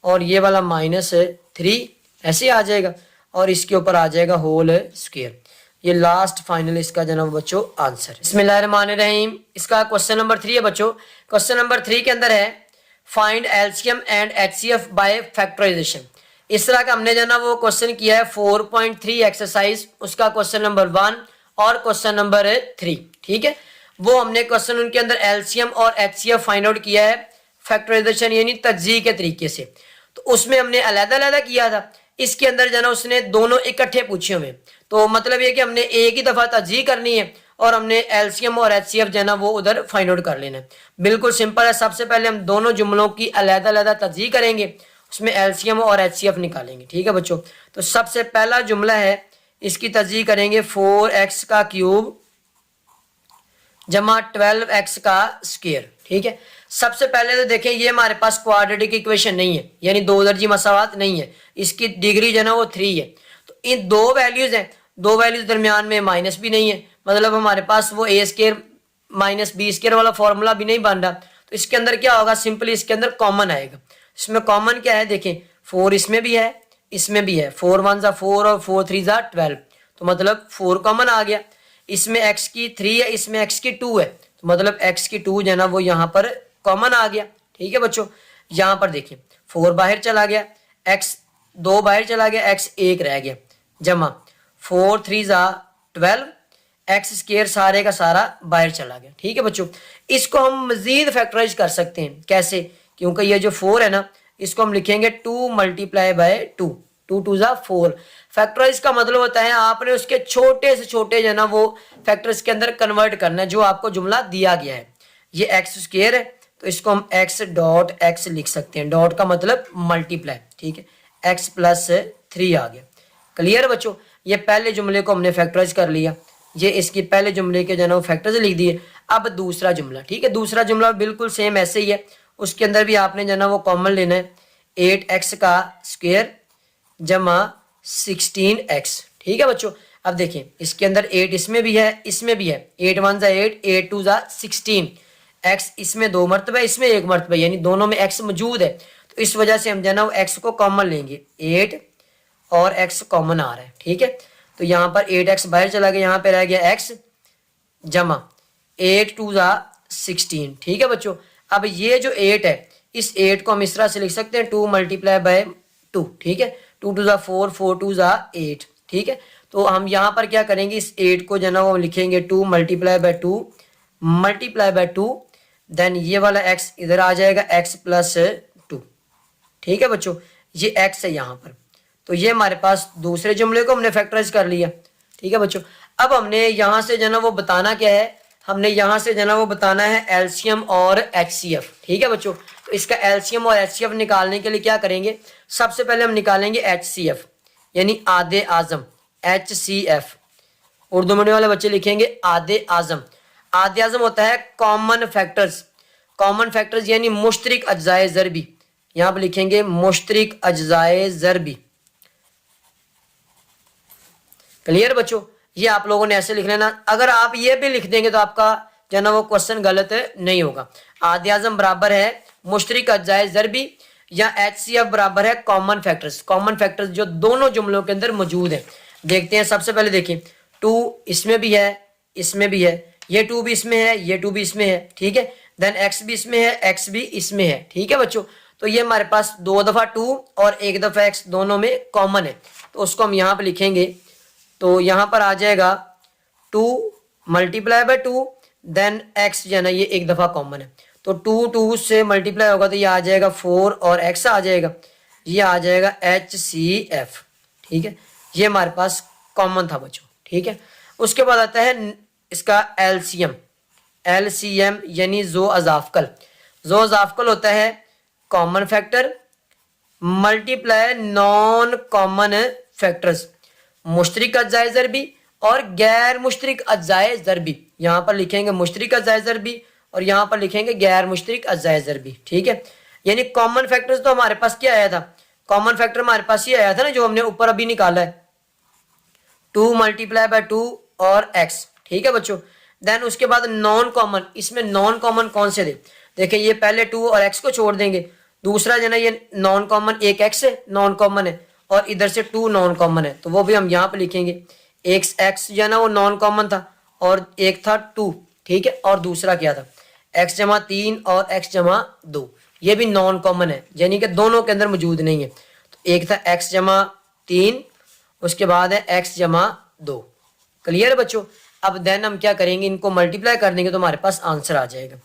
और ये वाला -3 ऐसे आ जाएगा, और इसके ऊपर आ जाएगा होल स्क्वायर। ये लास्ट फाइनल इसका जनाब बच्चों आंसर। बिस्मिल्लाहिर्रहमानिर्रहीम। इसका क्वेश्चन नंबर 3 है बच्चों। क्वेश्चन नंबर 3 के अंदर है find LCM and HCF by factorisation. इस तरह का हमने जो ना वो क्वेश्चन किया है 4.3 एक्सरसाइज, उसका क्वेश्चन नंबर 1 और क्वेश्चन नंबर 3। ठीक है, वो हमने क्वेश्चन उनके अंदर एलसीएम और एचसीएफ फाइंड आउट किया है फैक्टराइजेशन यानी तज्जी के तरीके से। तो उसमें हमने अलग-अलग किया था, इसके अंदर जो ना उसने दोनों इकट्ठे पूछे हुए। तो मतलब ये कि हमने एक ही दफा तज्जी करनी है और हमने एलसीएम और एचसीएफ जो है ना वो उधर फाइंड आउट कर लेना है। बिल्कुल सिंपल है। सबसे पहले हम दोनों जुमलों की अलग-अलग तज्जी करेंगे, उसमें एलसीएम और एचसीएफ निकालेंगे। ठीक है बच्चों, तो सबसे पहला जुमला है, इसकी तज्जी करेंगे 4x का क्यूब जमा 12x का स्क्वायर। ठीक है, सबसे पहले तो देखें ये हमारे पास क्वाड्रेटिक इक्वेशन नहीं है, यानी दो दर्जी मसावात नहीं है, इसकी डिग्री जो है ना वो 3 है। तो इन दो वैल्यूज हैं, दो वैल्यूज दरमियान में माइनस भी नहीं है, मतलब हमारे पास वो ए स्क्वायर माइनस बी स्क्वायर वाला फॉर्मूला भी नहीं बन रहा। तो इसके अंदर क्या होगा, सिंपली इसके अंदर कॉमन आएगा। इसमें कॉमन क्या है, देखें 4 इसमें भी है, इसमें भी है, 4 1 ज़ा 4 और 4 3 ज़ा 12, तो मतलब 4 कॉमन आ गया। इसमें x की 3 है, इसमें x की 2 है, तो मतलब x की 2 जो है ना वो यहाँ पर कॉमन आ गया। ठीक है बच्चों, यहाँ पर देखिए 4 बाहर चला गया, x 2 बाहर चला गया, x 1 रह गया, जमा 4 3 ज़ा 12, एक्स स्क्वायर सारे का सारा बाहर चला गया। ठीक है बच्चों, इसको हम मजीद फैक्टराइज कर सकते हैं। कैसे, क्योंकि ये जो 4 है ना इसको हम लिखेंगे 2 मल्टीप्लाई बाय 2, 2 2 ज़ा 4। फैक्टराइज का मतलब होता है आपने उसके छोटे से छोटे जो है ना वो फैक्टर्स के अंदर कन्वर्ट करना है, जो आपको जुमला दिया गया है। ये एक्स स्क्वायर है, तो इसको हम एक्स डॉट एक्स लिख सकते हैं, डॉट का मतलब मल्टीप्लाई। ठीक है, एक्स प्लस 3 आ गया। क्लियर बच्चों, ये पहले जुमले को हमने फैक्टराइज कर लिया, ये इसकी पहले जुमले के जो है फैक्टर्स लिख दिए। अब दूसरा जुमला, ठीक है, दूसरा जुमला बिल्कुल सेम ऐसे ही है, उसके अंदर भी आपने जो है वो कॉमन लेना है, 8x का स्क्वायर जमा 16x। ठीक है बच्चों, अब देखिए इसके अंदर 8 इसमें भी है, इसमें भी है, 8 1 ज़ा 8, 8 2 ज़ा 16, x इसमें 2 मरतबा, इसमें 1 मरतबा, यानी दोनों में x मौजूद है, तो इस वजह से हम जो है ना x को कॉमन लेंगे, 8 और x कॉमन आ रहा है। ठीक है, तो यहाँ पर 8x बाहर चला गया, यहाँ पे रह गया x जमा 8 2 ज़ा 16। ठीक है बच्चों, अब ये जो 8 है, इस 8 को हम इस तरह से लिख सकते हैं 2 मल्टीप्लाई बाय 2। ठीक है, 2 2 ज़ा 4, 4 2 ज़ा 8। ठीक है, तो हम यहाँ पर क्या करेंगे, इस 8 को जो है वो लिखेंगे 2 multiply by 2 multiply by 2, then ये वाला x इधर आ जाएगा, x प्लस 2। ठीक है बच्चों, ये x है यहाँ पर, तो ये हमारे पास दूसरे जुमले को हमने फैक्टराइज कर लिया। ठीक है बच्चों, अब हमने यहाँ से जो है वो बताना क्या है, हमने यहाँ से जो है वो बताना है एलसीएम और एचसीएफ। ठीक है बच्चों, तो इसका एलसीएम और एचसीएफ निकालने के लिए क्या करेंगे, सबसे पहले हम निकालेंगे एचसीएफ यानी आधे आजम, एचसीएफ उर्दू मीडियम वाले बच्चे लिखेंगे आधे आजम। आधे आजम होता है कॉमन फैक्टर्स, कॉमन फैक्टर्स यानी मुश्तरिक अज्जाए ज़रबी, यहाँ पर लिखेंगे मुश्तरिक अज्जाए ज़रबी। क्लियर बच्चों, ये आप लोगों ने ऐसे लिख लेना, अगर आप ये भी लिख देंगे तो आपका जो ना वो क्वेश्चन गलत नहीं होगा। आधे आजम बराबर है मुश्तरिक अज्जाए ज़रबी, या एचसीएफ बराबर है कॉमन फैक्टर्स, कॉमन फैक्टर्स जो दोनों जुमलों के अंदर मौजूद है। देखते हैं, सबसे पहले देखिए 2 इसमें भी है, इसमें भी है, ये 2 भी इसमें है, ये 2 भी इसमें है। ठीक है, देन x भी इसमें है, x भी इसमें है। ठीक है बच्चों, तो ये हमारे पास 2 दफ़ा 2 और 1 दफ़ा x दोनों में कॉमन है, तो उसको हम यहाँ पर लिखेंगे, तो यहाँ पर आ जाएगा 2 मल्टीप्लाई बाय 2, देन x जो है ना ये 1 दफ़ा कॉमन है, तो 2 2 से मल्टीप्लाई होगा तो ये आ जाएगा 4 और x आ जाएगा, ये आ जाएगा HCF। ठीक है, ये हमारे पास कॉमन था बच्चों। ठीक है, उसके बाद आता है इसका एलसीएम, एलसीएम यानी जो अजाफकल, जो अजाफकल होता है common factor multiply non common factors, मुश्तरिक अज्जाए ज़रबी और गैर मुश्तरिक अज्जाए ज़रबी। यहाँ पर लिखेंगे मुश्तरिक अज्जाए ज़रबी और यहाँ पर लिखेंगे गैर मुश्तरिक अज्जाए ज़रबी। ठीक है, यानी कॉमन फैक्टर्स तो हमारे पास क्या आया था, कॉमन फैक्टर हमारे पास ये आया था ना जो हमने ऊपर अभी निकाला है, 2 मल्टीप्लाई बाय 2 और x। ठीक है बच्चों, देन उसके बाद नॉन कॉमन, इसमें नॉन कॉमन कौन से दे, देखिए ये पहले 2 और x को छोड़ देंगे, दूसरा जो ना ये नॉन कॉमन एक x है नॉन कॉमन है और इधर से 2 नॉन कॉमन है, तो वो भी हम यहाँ पे लिखेंगे। एक x जो है ना वो नॉन कॉमन था और एक था 2। ठीक है, और दूसरा क्या था x जमा 3 और x जमा 2, ये भी नॉन कॉमन है यानी कि दोनों के अंदर मौजूद नहीं है। तो एक था x जमा 3, उसके बाद है x जमा 2। क्लियर है बच्चों। अब देन हम क्या करेंगे, इनको मल्टीप्लाई कर देंगे तो हमारे पास आंसर आ जाएगा।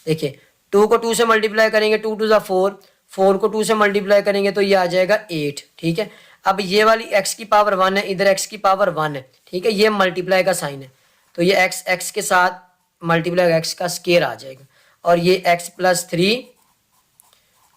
देखिए 2 को 2 से मल्टीप्लाई करेंगे 2 2 4, 4 को 2 से मल्टीप्लाई करेंगे तो ये आ जाएगा 8। ठीक है, अब ये वाली x की पावर 1 है, इधर x की पावर 1 है। ठीक है, ये मल्टीप्लाई का साइन है तो ये x के साथ मल्टीप्लाई x का स्केयर आ जाएगा और ये x प्लस 3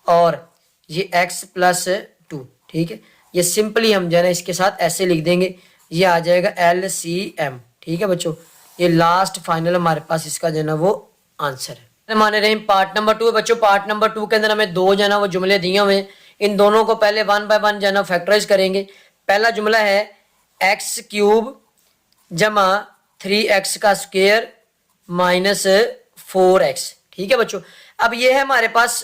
और ये x प्लस 2। ठीक है, ये सिंपली हम जो है ना इसके साथ ऐसे लिख देंगे, ये आ जाएगा LCM। ठीक है बच्चों, ये लास्ट फाइनल हमारे पास इसका जो है ना वो आंसर है। माने रहे पार्ट नंबर 2 बच्चों, पार्ट नंबर 2 के अंदर हमें दो जो है ना वो जुमले दिए हुए हैं, इन दोनों को पहले 1 बाय 1 जो है ना फैक्टराइज करेंगे। पहला जुमला है x क्यूब जमा 3x का स्क्वायर माइनस 4x। ठीक है बच्चों, अब ये है हमारे पास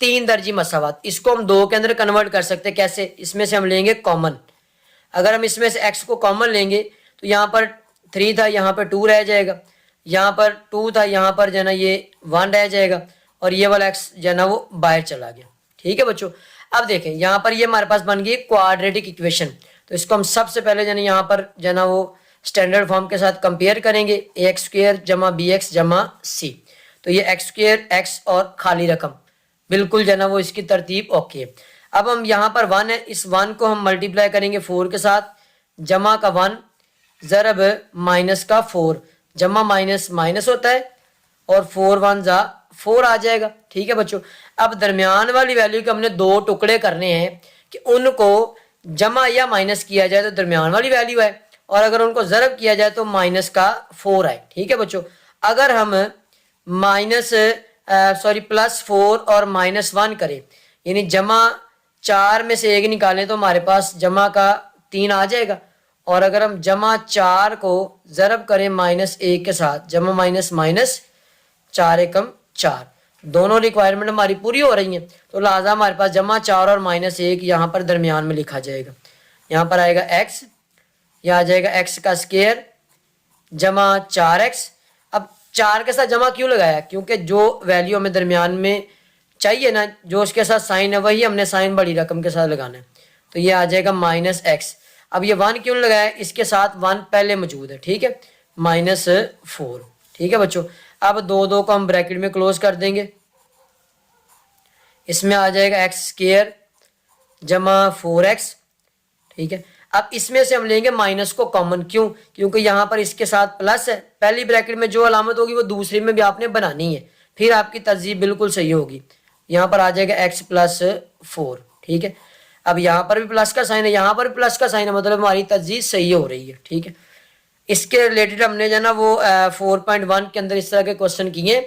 3 दर्जी मसावात, इसको हम 2 के अंदर कन्वर्ट कर सकते हैं। कैसे, इसमें से हम लेंगे कॉमन, अगर हम इसमें से x को कॉमन लेंगे तो यहाँ पर 3 था यहाँ पर 2 रह जाएगा, यहाँ पर 2 था यहाँ पर जो है ना ये 1 रह जाएगा और ये वाला x जो है ना वो बाहर चला गया। ठीक है बच्चों, अब देखें यहाँ पर ये हमारे पास बन गई क्वाड्रेटिक इक्वेशन, तो इसको हम सबसे पहले जो है यहाँ पर जो है ना वो स्टैंडर्ड फॉर्म के साथ कंपेयर करेंगे, ax स्क्वायर जमा bx जमा c। तो ये x स्क्वायर x और खाली रकम बिल्कुल जो है ना वो इसकी तरतीब ओके है। अब हम यहाँ पर 1 है, इस 1 को हम मल्टीप्लाई करेंगे 4 के साथ, जमा का 1 ज़रब माइनस का 4, जमा माइनस माइनस होता है और 4 1 जा 4 आ जाएगा। ठीक है बच्चों, अब दरमियान वाली वैल्यू के हमने 2 टुकड़े करने हैं कि उनको जमा या माइनस किया जाए तो दरमियान वाली वैल्यू है और अगर उनको ज़रब किया जाए तो माइनस का 4 आए। ठीक है बच्चों, अगर हम प्लस 4 और -1 करें यानी जमा 4 में से 1 निकालें तो हमारे पास जमा का 3 आ जाएगा और अगर हम जमा 4 को ज़रब करें -1 के साथ, जमा माइनस माइनस 4 एकम 4, दोनों रिक्वायरमेंट हमारी पूरी हो रही हैं तो लिहाजा हमारे पास जमा 4 और -1 यहाँ पर दरमियान में लिखा जाएगा। यहाँ पर आएगा x, यह आ जाएगा x का स्क्वायर जमा 4x। अब 4 के साथ जमा क्यों लगाया, क्योंकि जो वैल्यू हमें दरमियान में चाहिए ना, जो उसके साथ साइन है वही हमने साइन बड़ी रकम के साथ लगाना है, तो ये आ जाएगा -x। अब ये 1 क्यों लगाया, इसके साथ 1 पहले मौजूद है। ठीक है, -4। ठीक है बच्चों, अब 2 को हम ब्रैकेट में क्लोज कर देंगे, इसमें आ जाएगा x स्क्वायर जमा 4x। ठीक है, अब इसमें से हम लेंगे माइनस को कॉमन, क्यों, क्योंकि यहाँ पर इसके साथ प्लस है, पहली ब्रैकेट में जो अलामत होगी वो दूसरी में भी आपने बनानी है, फिर आपकी तरजीब बिल्कुल सही होगी। यहाँ पर आ जाएगा x प्लस 4। ठीक है, अब यहाँ पर भी प्लस का साइन है, यहाँ पर भी प्लस का साइन है, मतलब हमारी तरजीब सही हो रही है। ठीक है, इसके रिलेटेड हमने जो है ना वो 4.1 के अंदर इस तरह के क्वेश्चन किए।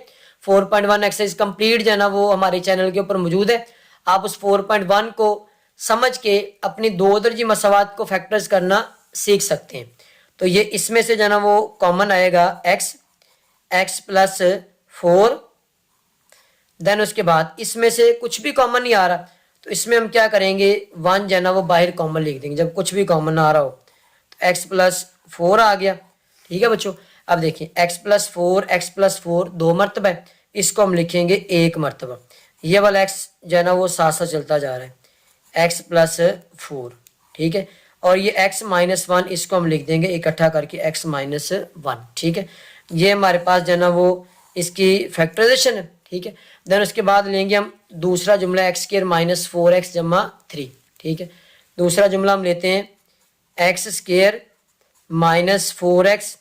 4.1 एक्सरसाइज कंप्लीट जो है ना वो हमारे चैनल के ऊपर मौजूद है, आप उस 4.1 को समझ के अपनी 2 दर्जी मसावात को फैक्टर्स करना सीख सकते हैं। तो ये इसमें से जो है ना वो कॉमन आएगा x प्लस 4, देन उसके बाद इसमें से कुछ भी कॉमन नहीं आ रहा तो इसमें हम क्या करेंगे, 1 जो है ना वो बाहर कॉमन लिख देंगे जब कुछ भी कॉमन ना आ रहा हो, तो x प्लस 4 आ गया। ठीक है बच्चों, अब देखिए x प्लस 4 2 मरतबा है, इसको हम लिखेंगे 1 मरतबा, ये वाला x जो है ना वो साथ साथ चलता जा रहा है, x प्लस 4। ठीक है, और ये x माइनस 1 इसको हम लिख देंगे इकट्ठा करके x माइनस 1। ठीक है, ये हमारे पास जो है ना वो इसकी फैक्टराइजेशन है। ठीक है, देन उसके बाद लेंगे हम दूसरा जुमला x स्क्वायर माइनस 4x जमा 3। ठीक है, दूसरा जुमला हम लेते हैं x स्क्वायर माइनस 4x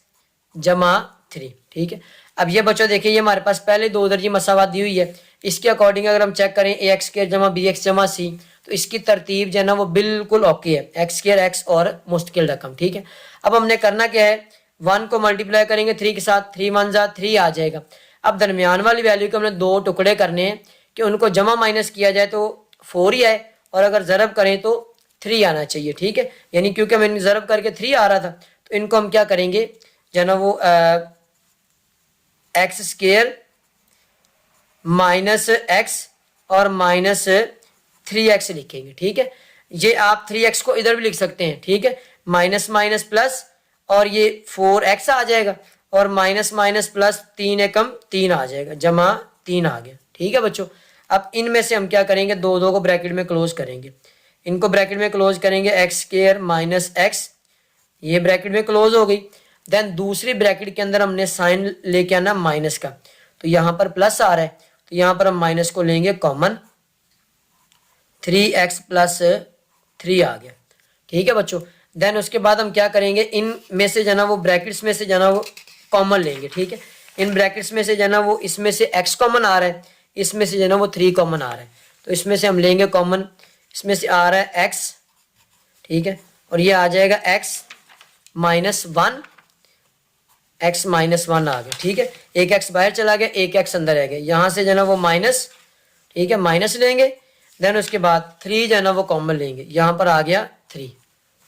जमा 3। ठीक है, अब ये बच्चों देखिए ये हमारे पास पहले 2 दर्जी मसावात दी हुई है, इसके अकॉर्डिंग अगर हम चेक करें ए एक्स स्क्र जमा बी एक्स जमा सी, तो इसकी तरतीब जो है ना वो बिल्कुल ओके है, एक्स स्क्र एक्स और मुस्तकिल रकम, ठीक है। अब हमने करना क्या है, 1 को मल्टीप्लाई करेंगे 3 के साथ, 3 1 जा 3 आ जाएगा। अब दरमियान वाली वैल्यू के हमने 2 टुकड़े करने हैं कि उनको जमा माइनस किया जाए तो 4 ही आए, और अगर ज़रब करें तो 3 आना चाहिए, ठीक है। यानी क्योंकि मैंने ज़रब करके 3 आ रहा था, तो इनको हम क्या करेंगे जो ना वो एक्स स्क्र माइनस एक्स और माइनस 3x लिखेंगे, ठीक है। ये आप 3x को इधर भी लिख सकते हैं, ठीक है, माइनस माइनस प्लस, और ये 4x आ जाएगा, और माइनस माइनस प्लस 3 एकम 3 आ जाएगा, जमा 3 आ गया, ठीक है बच्चों। अब इनमें से हम क्या करेंगे, दो दो को ब्रैकेट में क्लोज करेंगे, इनको ब्रैकेट में क्लोज करेंगे, एक्स स्क्र माइनस एक्स, ये ब्रैकेट में क्लोज हो गई। देन दूसरी ब्रैकेट के अंदर हमने साइन लेके आना माइनस का, तो यहाँ पर प्लस आ रहा है, तो यहाँ पर हम माइनस को लेंगे कॉमन, 3x प्लस 3 आ गया, ठीक है बच्चों। देन उसके बाद हम क्या करेंगे, इन में से जना वो ब्रैकेट्स में से जना वो कॉमन लेंगे, ठीक है। इन ब्रैकेट्स में से जना वो इसमें से x कॉमन आ रहा है, इसमें से जना वो 3 कॉमन आ रहा है, तो इसमें से हम लेंगे कॉमन, इसमें से आ रहा है x, ठीक है, और ये आ जाएगा x माइनस 1, x माइनस 1 आ गया, ठीक है। एक x बाहर चला गया, एक x अंदर आ गया, यहाँ से जना वो माइनस, ठीक है, माइनस लेंगे। देन उसके बाद 3 जो है ना वो कॉमन लेंगे, यहाँ पर आ गया 3,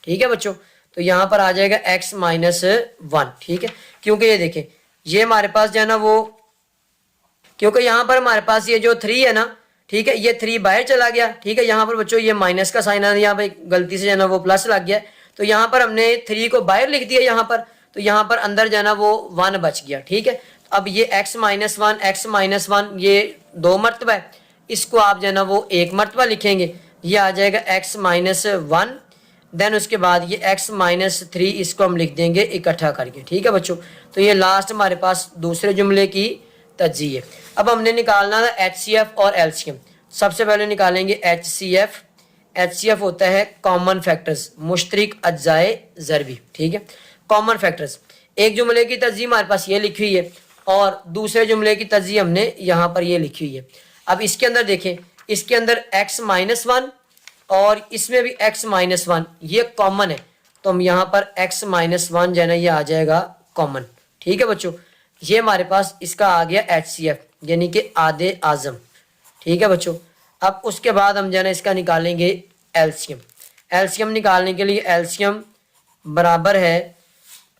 ठीक है बच्चों। तो यहाँ पर आ जाएगा x माइनस 1, ठीक है, क्योंकि ये देखें ये हमारे पास जो है ना वो, क्योंकि यहाँ पर हमारे पास ये जो 3 है ना, ठीक है, ये 3 बाहर चला गया, ठीक है। यहाँ पर बच्चों ये माइनस का साइन है, यहाँ पर गलती से जो है ना वो प्लस लग गया, तो यहाँ पर हमने 3 को बाहर लिख दिया यहाँ पर, तो यहाँ पर अंदर जो है ना वो 1 बच गया, ठीक है। अब ये x माइनस 1, एक्स माइनस 1 ये 2 मरतबा है, इसको आप जो है ना वो 1 मरतबा लिखेंगे, ये आ जाएगा x माइनस 1। देन उसके बाद ये x माइनस 3, इसको हम लिख देंगे इकट्ठा करके, ठीक है बच्चों। तो ये लास्ट हमारे पास दूसरे जुमले की तज्जी है। अब हमने निकालना था HCF और LCM। सबसे पहले निकालेंगे HCF। HCF होता है कॉमन फैक्टर्स, मुश्तरिक अज्जाए ज़रबी, ठीक है। कॉमन फैक्टर्स, एक जुमले की तज्जी हमारे पास ये लिखी हुई है, और दूसरे जुमले की तज्जी हमने यहाँ पर ये लिखी हुई है। अब इसके अंदर देखें, इसके अंदर x माइनस 1 और इसमें भी x माइनस 1 ये कॉमन है, तो हम यहाँ पर x माइनस 1 जो है ना ये आ जाएगा कॉमन, ठीक है बच्चों। ये हमारे पास इसका आ गया HCF यानी कि आधे आजम, ठीक है बच्चों। अब उसके बाद हम जो है ना इसका निकालेंगे LCM। LCM निकालने के लिए LCM बराबर है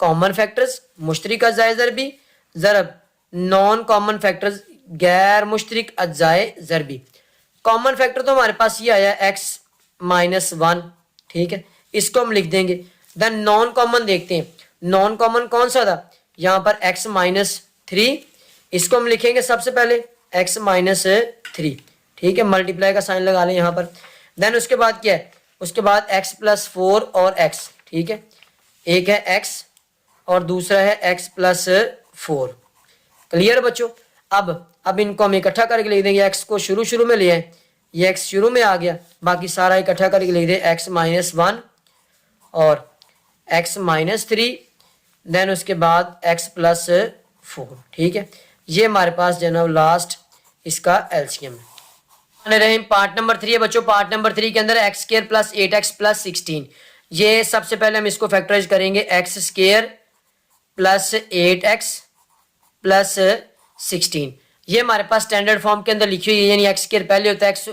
कॉमन फैक्टर्स मुश्तरिक अज्जाए ज़रबी ज़रब नॉन कॉमन फैक्टर्स गैर मुश्तरिक अज्जाए ज़रबी। कॉमन फैक्टर तो हमारे पास ये आया x माइनस 1, ठीक है, इसको हम लिख देंगे। देन नॉन कॉमन देखते हैं, नॉन कॉमन कौन सा था, यहाँ पर x माइनस 3, इसको हम लिखेंगे सबसे पहले x माइनस 3, ठीक है, मल्टीप्लाई का साइन लगा लें यहाँ पर। देन उसके बाद क्या है, उसके बाद x प्लस 4 और x, ठीक है, एक है x और दूसरा है x प्लस 4। क्लियर बच्चों। अब इनको हम इकट्ठा करके लिख देंगे, x को शुरू में ले आए, ये x शुरू में आ गया, बाकी सारा इकट्ठा करके लिख दें x माइनस 1 और x माइनस 3, देन उसके बाद x प्लस 4, ठीक है। ये हमारे पास जो है ना लास्ट इसका LCM है। पार्ट नंबर 3 है बच्चों। पार्ट नंबर 3 के अंदर x square plus 8x plus 16, ये सबसे पहले हम इसको फैक्टराइज करेंगे, x square plus 8x plus 16, ये हमारे पास स्टैंडर्ड फॉर्म के अंदर लिखी हुई है, यानी एक्स स्क्र पहले होता है एक्स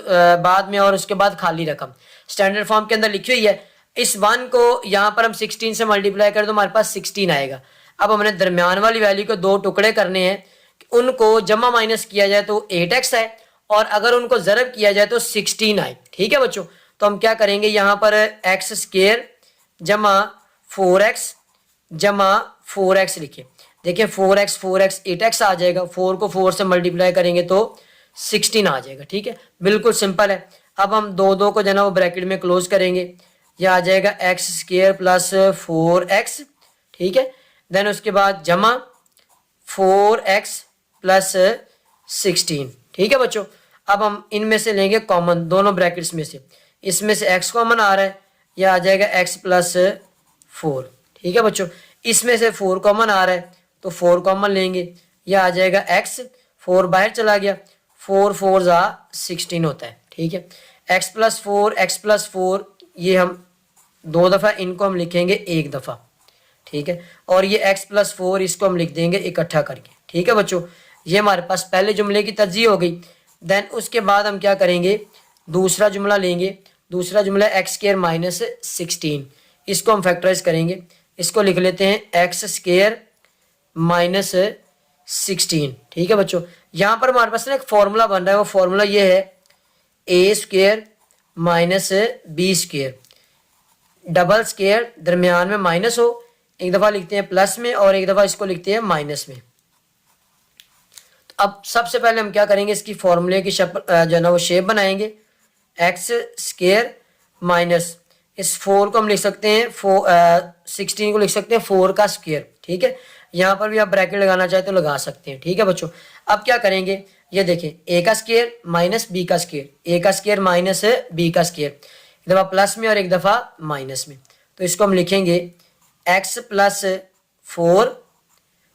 बाद में और उसके बाद खाली रकम स्टैंडर्ड फॉर्म के अंदर लिखी हुई है। इस 1 को यहाँ पर हम 16 से मल्टीप्लाई करें तो हमारे पास 16 आएगा। अब हमने दरमियान वाली वैल्यू को 2 टुकड़े करने हैं, उनको जमा माइनस किया जाए तो 8x है, और अगर उनको ज़रब किया जाए तो 16 आए, ठीक है बच्चों। तो हम क्या करेंगे, यहाँ पर एक्स स्क्र जमा 4x जमा 4x लिखे, देखिए 4x 8x आ जाएगा, 4 को 4 से मल्टीप्लाई करेंगे तो 16 आ जाएगा, ठीक है, बिल्कुल सिंपल है। अब हम दो को जो है ना वो ब्रैकेट में क्लोज करेंगे, यह आ जाएगा एक्स स्क्र प्लस 4x, ठीक है। देन उसके बाद जमा 4x प्लस 16, ठीक है बच्चों। अब हम इनमें से लेंगे कॉमन, दोनों ब्रैकेट्स में से, इसमें से x कॉमन आ रहा है, यह आ जाएगा x प्लस 4, ठीक है बच्चों। इसमें से 4 कॉमन आ रहा है तो 4 कॉमन लेंगे, यह आ जाएगा x, 4 बाहर चला गया, 4 4 ज़ा 16 होता है, ठीक है। x+4 ये हम 2 दफ़ा, इनको हम लिखेंगे 1 दफ़ा, ठीक है। और ये x+4 इसको हम लिख देंगे इकट्ठा करके, ठीक है बच्चों। ये हमारे पास पहले जुमले की तज्ज़ीह हो गई। देन उसके बाद हम क्या करेंगे, दूसरा जुमला लेंगे। दूसरा जुमला x² - 16, इसको हम फैक्टराइज करेंगे। इसको लिख लेते हैं x² - 16, ठीक है बच्चों। यहाँ पर हमारे पास ना एक फॉर्मूला बन रहा है, वो फॉर्मूला ये है a² - b², डबल स्क्वायर दरमियान में माइनस हो, एक दफ़ा लिखते हैं प्लस में और एक दफ़ा इसको लिखते हैं माइनस में। तो अब सबसे पहले हम क्या करेंगे, इसकी फॉर्मूले की जो है ना वो शेप बनाएंगे। x² माइनस इस 4 को हम लिख सकते हैं 16 को लिख सकते हैं 4 का स्क्वायर, ठीक है। यहाँ पर भी आप ब्रैकेट लगाना चाहे तो लगा सकते हैं, ठीक है बच्चों। अब क्या करेंगे, ये देखें a का स्क्वायर माइनस b का स्क्वायर, a का स्क्वायर माइनस b का स्क्वायर, एक दफ़ा प्लस में और एक दफ़ा माइनस में। तो इसको हम लिखेंगे x+4,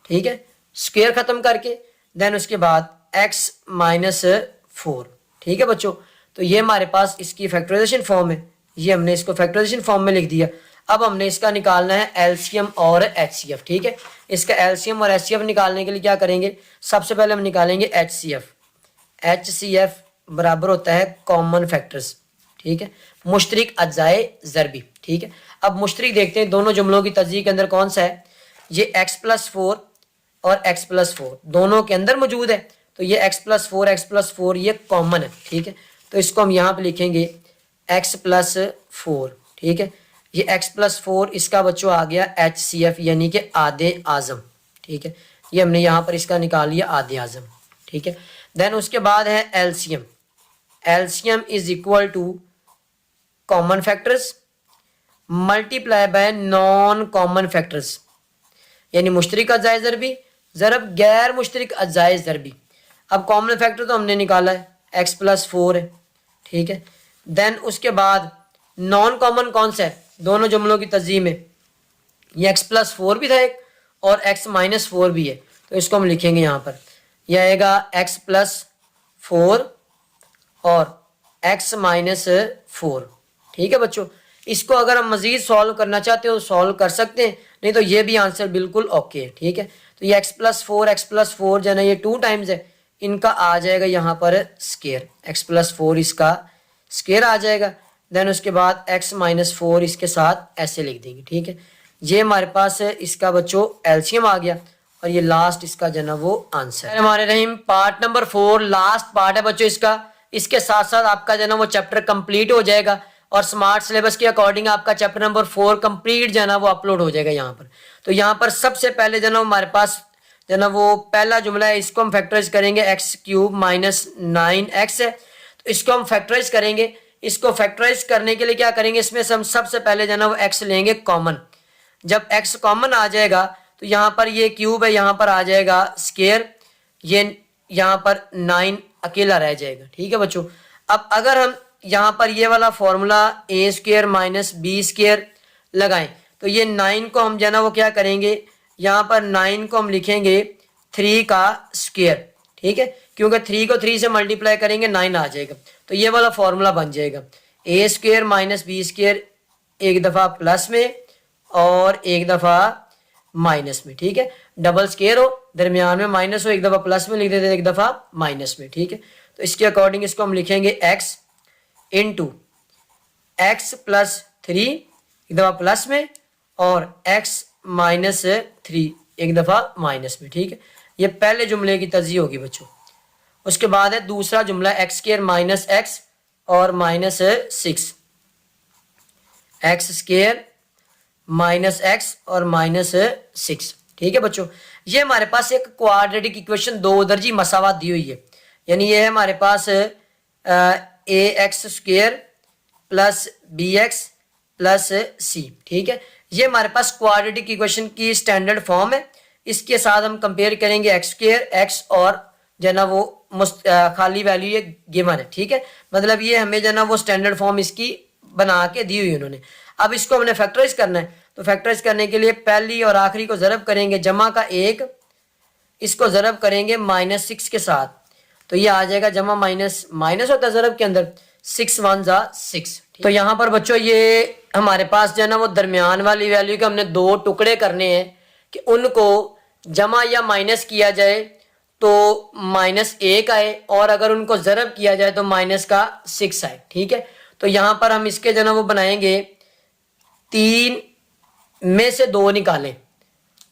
ठीक है, स्क्वायर ख़त्म करके। देन उसके बाद x-4, ठीक है बच्चों। तो ये हमारे पास इसकी फैक्टराइजेशन फॉर्म है, ये हमने इसको फैक्टराइजेशन फॉर्म में लिख दिया। अब हमने इसका निकालना है एलसीएम और एचसीएफ, ठीक है। इसका एलसीएम और एचसीएफ निकालने के लिए क्या करेंगे, सबसे पहले हम निकालेंगे एचसीएफ। एचसीएफ बराबर होता है कॉमन फैक्टर्स, ठीक है, मुश्तरिक अज्जाए ज़रबी, ठीक है। अब मुश्तरिक देखते हैं दोनों जुमलों की तज्ज़ीह के अंदर कौन सा है। ये x+4 और x+4 दोनों के अंदर मौजूद है, तो ये x+4 ये कॉमन है, ठीक है। तो इसको हम यहाँ पे लिखेंगे x+4, ठीक है। ये x+4 इसका बच्चों आ गया HCF यानी कि आधे आज़म, ठीक है। ये हमने यहाँ पर इसका निकाल लिया आधे आज़म, ठीक है। देन उसके बाद है LCM. LCM is equal to common factors multiply by non common factors, यानी मुश्तरिक अज्जाए ज़रबी ज़रब गैर मुश्तरिक अज्जाए ज़रबी। अब कॉमन फैक्टर तो हमने निकाला है x+4 है, ठीक है। देन उसके बाद नॉन कॉमन कौन सा है दोनों जुमलों की तज्ज़ीह में, ये x+4 भी था एक और x-4 भी है। तो इसको हम लिखेंगे यहाँ पर, यह आएगा x+4 और x-4, ठीक है बच्चों। इसको अगर हम मज़ीद सॉल्व करना चाहते हो सॉल्व कर सकते हैं, नहीं तो ये भी आंसर बिल्कुल ओके है, ठीक है। तो ये x+4 जो है ना ये 2 टाइम्स है, इनका आ जाएगा यहाँ पर स्क्वायर, x+4 इसका स्क्वायर आ जाएगा। देन उसके बाद x-4 इसके साथ ऐसे लिख देंगे, ठीक है। ये हमारे पास है इसका बच्चों एलसीएम आ गया और ये लास्ट इसका जो है ना वो आंसर। हमारे रहीम पार्ट नंबर 4 लास्ट पार्ट है बच्चों इसका। इसके साथ साथ आपका जो है ना वो चैप्टर कंप्लीट हो जाएगा और स्मार्ट सिलेबस के अकॉर्डिंग आपका चैप्टर नंबर 4 कंप्लीट जो है ना वो अपलोड हो जाएगा यहाँ पर। तो यहाँ पर सबसे पहले जो है ना हमारे पास जो है ना वो पहला जुमला है, इसको हम फैक्टराइज करेंगे x³ - 9x है, तो इसको हम फैक्टराइज करेंगे। इसको फैक्टराइज करने के लिए क्या करेंगे, इसमें से हम सबसे पहले जो है ना वो x लेंगे कॉमन। जब x कॉमन आ जाएगा तो यहाँ पर ये क्यूब है, यहाँ पर आ जाएगा स्क्वायर, ये यहाँ पर 9 अकेला रह जाएगा, ठीक है बच्चों। अब अगर हम यहाँ पर ये वाला फॉर्मूला a² - b² लगाएं तो ये 9 को हम जो है ना वो क्या करेंगे, यहाँ पर 9 को हम लिखेंगे 3 का स्क्वायर, ठीक है, क्योंकि 3 को 3 से मल्टीप्लाई करेंगे 9 आ जाएगा। तो ये वाला फॉर्मूला बन जाएगा a² - b², एक दफ़ा प्लस में और एक दफ़ा माइनस में, ठीक है। डबल स्क्वायर हो, दरमियान में माइनस हो, एक दफ़ा प्लस में लिख देते एक दफ़ा माइनस में, ठीक है। तो इसके अकॉर्डिंग इसको हम लिखेंगे x इंटू x+3 एक दफ़ा प्लस में और x-3 एक दफ़ा माइनस में, ठीक है। ये पहले जुमले की तज्ज़ीह होगी बच्चों। उसके बाद है दूसरा जुमला x² - x और -6, x² - x और -6, ठीक है बच्चों। ये हमारे पास एक क्वाड्रेटिक इक्वेशन 2 दर्जी मसावत दी हुई है, यानी ये है हमारे पास ax² + bx + c, ठीक है। ये हमारे पास क्वाड्रेटिक इक्वेशन की स्टैंडर्ड फॉर्म है। इसके साथ हम कंपेयर करेंगे x² x और जो है ना वो खाली वैल्यू ये गिवन है, ठीक है। मतलब ये हमें जो है ना वो स्टैंडर्ड फॉर्म इसकी बना के दी हुई उन्होंने। अब इसको हमने फैक्टराइज करना है, तो फैक्टराइज करने के लिए पहली और आखिरी को ज़रब करेंगे, जमा का 1, इसको ज़रब करेंगे -6 के साथ, तो ये आ जाएगा जमा माइनस, माइनस होता है ज़रब के अंदर, 6 1 जा 6। तो यहाँ पर बच्चों ये हमारे पास जो है ना वो दरमियान वाली वैल्यू के हमने दो टुकड़े करने हैं कि उनको जमा या माइनस किया जाए तो -1 आए, और अगर उनको ज़रब किया जाए तो -6 आए। ठीक है, तो यहाँ पर हम इसके जो है ना वो बनाएंगे 3 में से 2 निकालें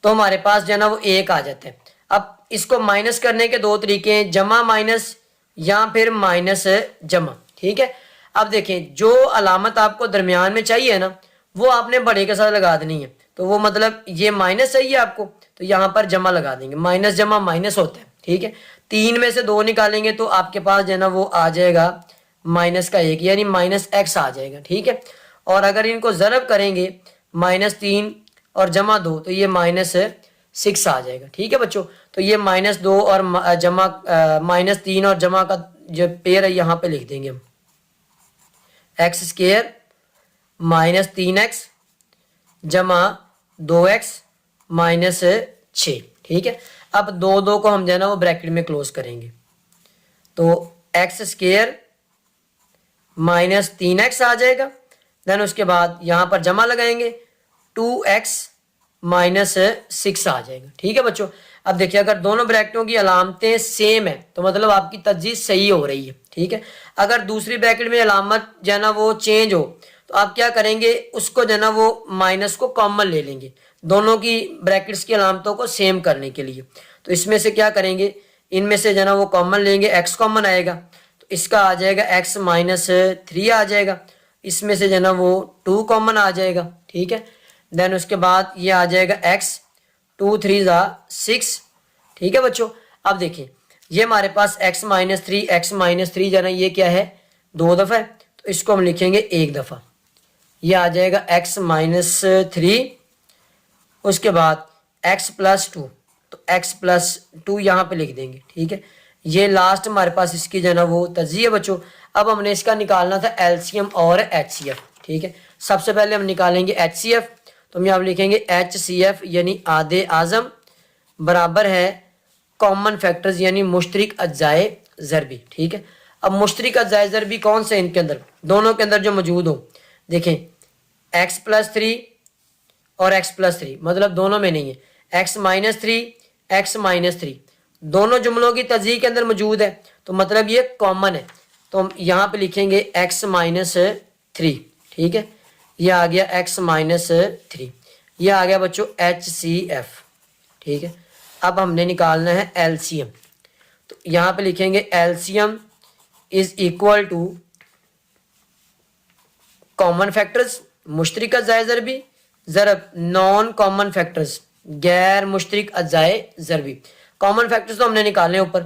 तो हमारे पास जो है ना वो 1 आ जाता है। अब इसको माइनस करने के दो तरीके हैं, जमा माइनस या फिर माइनस जमा। ठीक है, अब देखें जो अलामत आपको दरमियान में चाहिए ना वो आपने बड़े के साथ लगा देनी है। तो वो मतलब ये माइनस चाहिए आपको तो यहाँ पर जमा लगा देंगे, माइनस जमा माइनस होता है। ठीक है, 3 में से 2 निकालेंगे तो आपके पास जो है ना वो आ जाएगा -1 यानी -x आ जाएगा। ठीक है, और अगर इनको ज़रब करेंगे -3 और जमा 2 तो ये -6 आ जाएगा। ठीक है बच्चों, तो ये -2 और जमा -3 और जमा का जो पेयर है यहाँ पे लिख देंगे हम, x² -3x जमा 2x -6। ठीक है, अब 2 को हम जो है ना वो ब्रैकेट में क्लोज करेंगे तो x² -3x आ जाएगा। देन उसके बाद यहाँ पर जमा लगाएंगे 2x -6 आ जाएगा। ठीक है बच्चों, अब देखिए अगर दोनों ब्रैकेटों की अलामतें सेम है तो मतलब आपकी तजदीद सही हो रही है। ठीक है, अगर दूसरी ब्रैकेट में अलामत जो है ना वो चेंज हो तो आप क्या करेंगे, उसको जो है ना वो माइनस को कॉमन ले लेंगे दोनों की ब्रैकेट्स की अलामतों को सेम करने के लिए। तो इसमें से क्या करेंगे, इनमें से जो है ना वो कॉमन लेंगे, x कॉमन आएगा तो इसका आ जाएगा x -3 आ जाएगा, इसमें से जो है ना वो 2 कॉमन आ जाएगा। ठीक है, देन उसके बाद ये आ जाएगा x 2 3 जा 6। ठीक है बच्चों, अब देखिए ये हमारे पास x -3 जो है ना ये क्या है 2 दफ़ा है तो इसको हम लिखेंगे 1 दफ़ा, ये आ जाएगा x -3, उसके बाद x + 2 तो x + 2 यहाँ पे लिख देंगे। ठीक है, ये लास्ट हमारे पास इसकी जो है ना वो तज़ीह है बच्चों। अब हमने इसका निकालना था एलसीएम और HCF। ठीक है, सबसे पहले हम निकालेंगे HCF, तो हम यहाँ लिखेंगे HCF यानी आधे आज़म बराबर है कॉमन फैक्टर्स यानी मुश्तरक अज्जाए ज़रबी। ठीक है, अब मुश्तरक अज्जाए ज़रबी कौन से इनके अंदर, दोनों के अंदर जो मौजूद हो, देखें x + 3 और x + 3 मतलब दोनों में नहीं है, x -3 x -3 दोनों जुमलों की तज़ीह के अंदर मौजूद है तो मतलब ये कॉमन है। तो हम यहाँ पे लिखेंगे x -3। ठीक है, ये आ गया x -3, ये आ गया बच्चों HCF। ठीक है, अब हमने निकालना है एलसीएम, तो यहाँ पे लिखेंगे LCM is equal to common factors मुश्तरक अज्जाए ज़रबी ज़रब नॉन कॉमन फैक्टर्स गैर मुश्तरक अज्जाए ज़रबी। कॉमन फैक्टर्स तो हमने निकाले ऊपर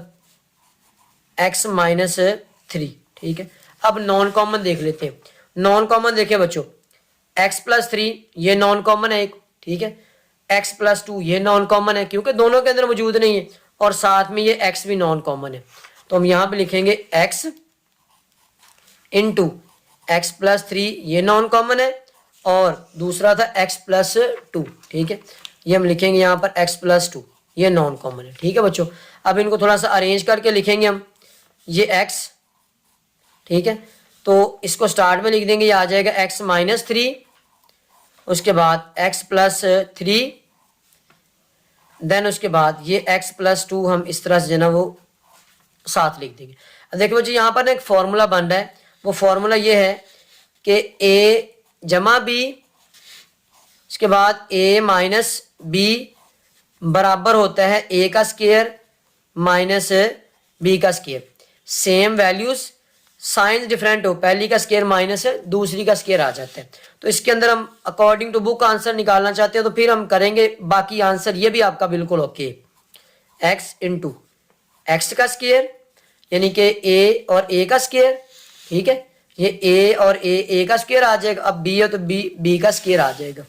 x -3। ठीक है, अब नॉन कॉमन देख लेते हैं। नॉन कॉमन देखें बच्चों, x + 3 ये नॉन कॉमन है एक। ठीक है, x + 2 ये नॉन कॉमन है क्योंकि दोनों के अंदर मौजूद नहीं है, और साथ में ये x भी नॉन कॉमन है तो हम यहाँ पे लिखेंगे x * x + 3 ये नॉन कॉमन है और दूसरा था x + 2। ठीक है, ये हम लिखेंगे यहाँ पर x + 2 ये नॉन कॉमन है। ठीक है बच्चों, अब इनको थोड़ा सा अरेंज करके लिखेंगे हम, ये x। ठीक है, तो इसको स्टार्ट में लिख देंगे, ये आ जाएगा x -3, उसके बाद x + 3, देन उसके बाद ये x + 2 हम इस तरह से जो ना वो साथ लिख देंगे। अब देखो बच्चों यहाँ पर एक फॉर्मूला बन रहा है, वो फॉर्मूला ये है कि a जमा b, उसके बाद a - b बराबर होता है a का स्क्वायर माइनस b का square. Same values science different हो, पहली का स्क्वायर माइनस है दूसरी का स्क्वायर आ जाता है। तो इसके अंदर हम अकॉर्डिंग टू बुक आंसर निकालना चाहते हैं तो फिर हम करेंगे, बाकी आंसर ये भी आपका बिल्कुल ओके, x * x का स्क्वायर यानी कि a और a का स्क्वायर। ठीक है, ये a और a का स्क्वायर आ जाएगा, अब b है तो b का स्क्वायर आ जाएगा,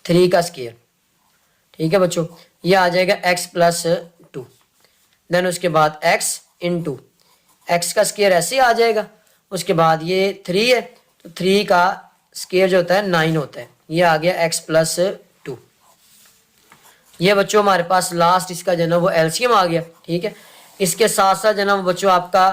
3 का स्क्वायर। ठीक है बच्चों, ये आ जाएगा x + 2, देन उसके बाद x * x का स्क्वायर ऐसे आ जाएगा, उसके बाद ये 3 है तो 3 का स्क्वायर जो होता है 9 होता है, ये आ गया x + 2। ये बच्चों हमारे पास लास्ट इसका जो है ना वो एलसीएम आ गया। ठीक है, इसके साथ साथ जनाब बच्चों आपका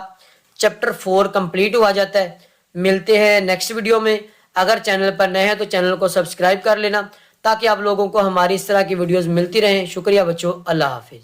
चैप्टर 4 कंप्लीट हुआ जाता है। मिलते हैं नेक्स्ट वीडियो में। अगर चैनल पर नए हैं तो चैनल को सब्सक्राइब कर लेना ताकि आप लोगों को हमारी इस तरह की वीडियोस मिलती रहें। शुक्रिया बच्चों, अल्लाह हाफिज़।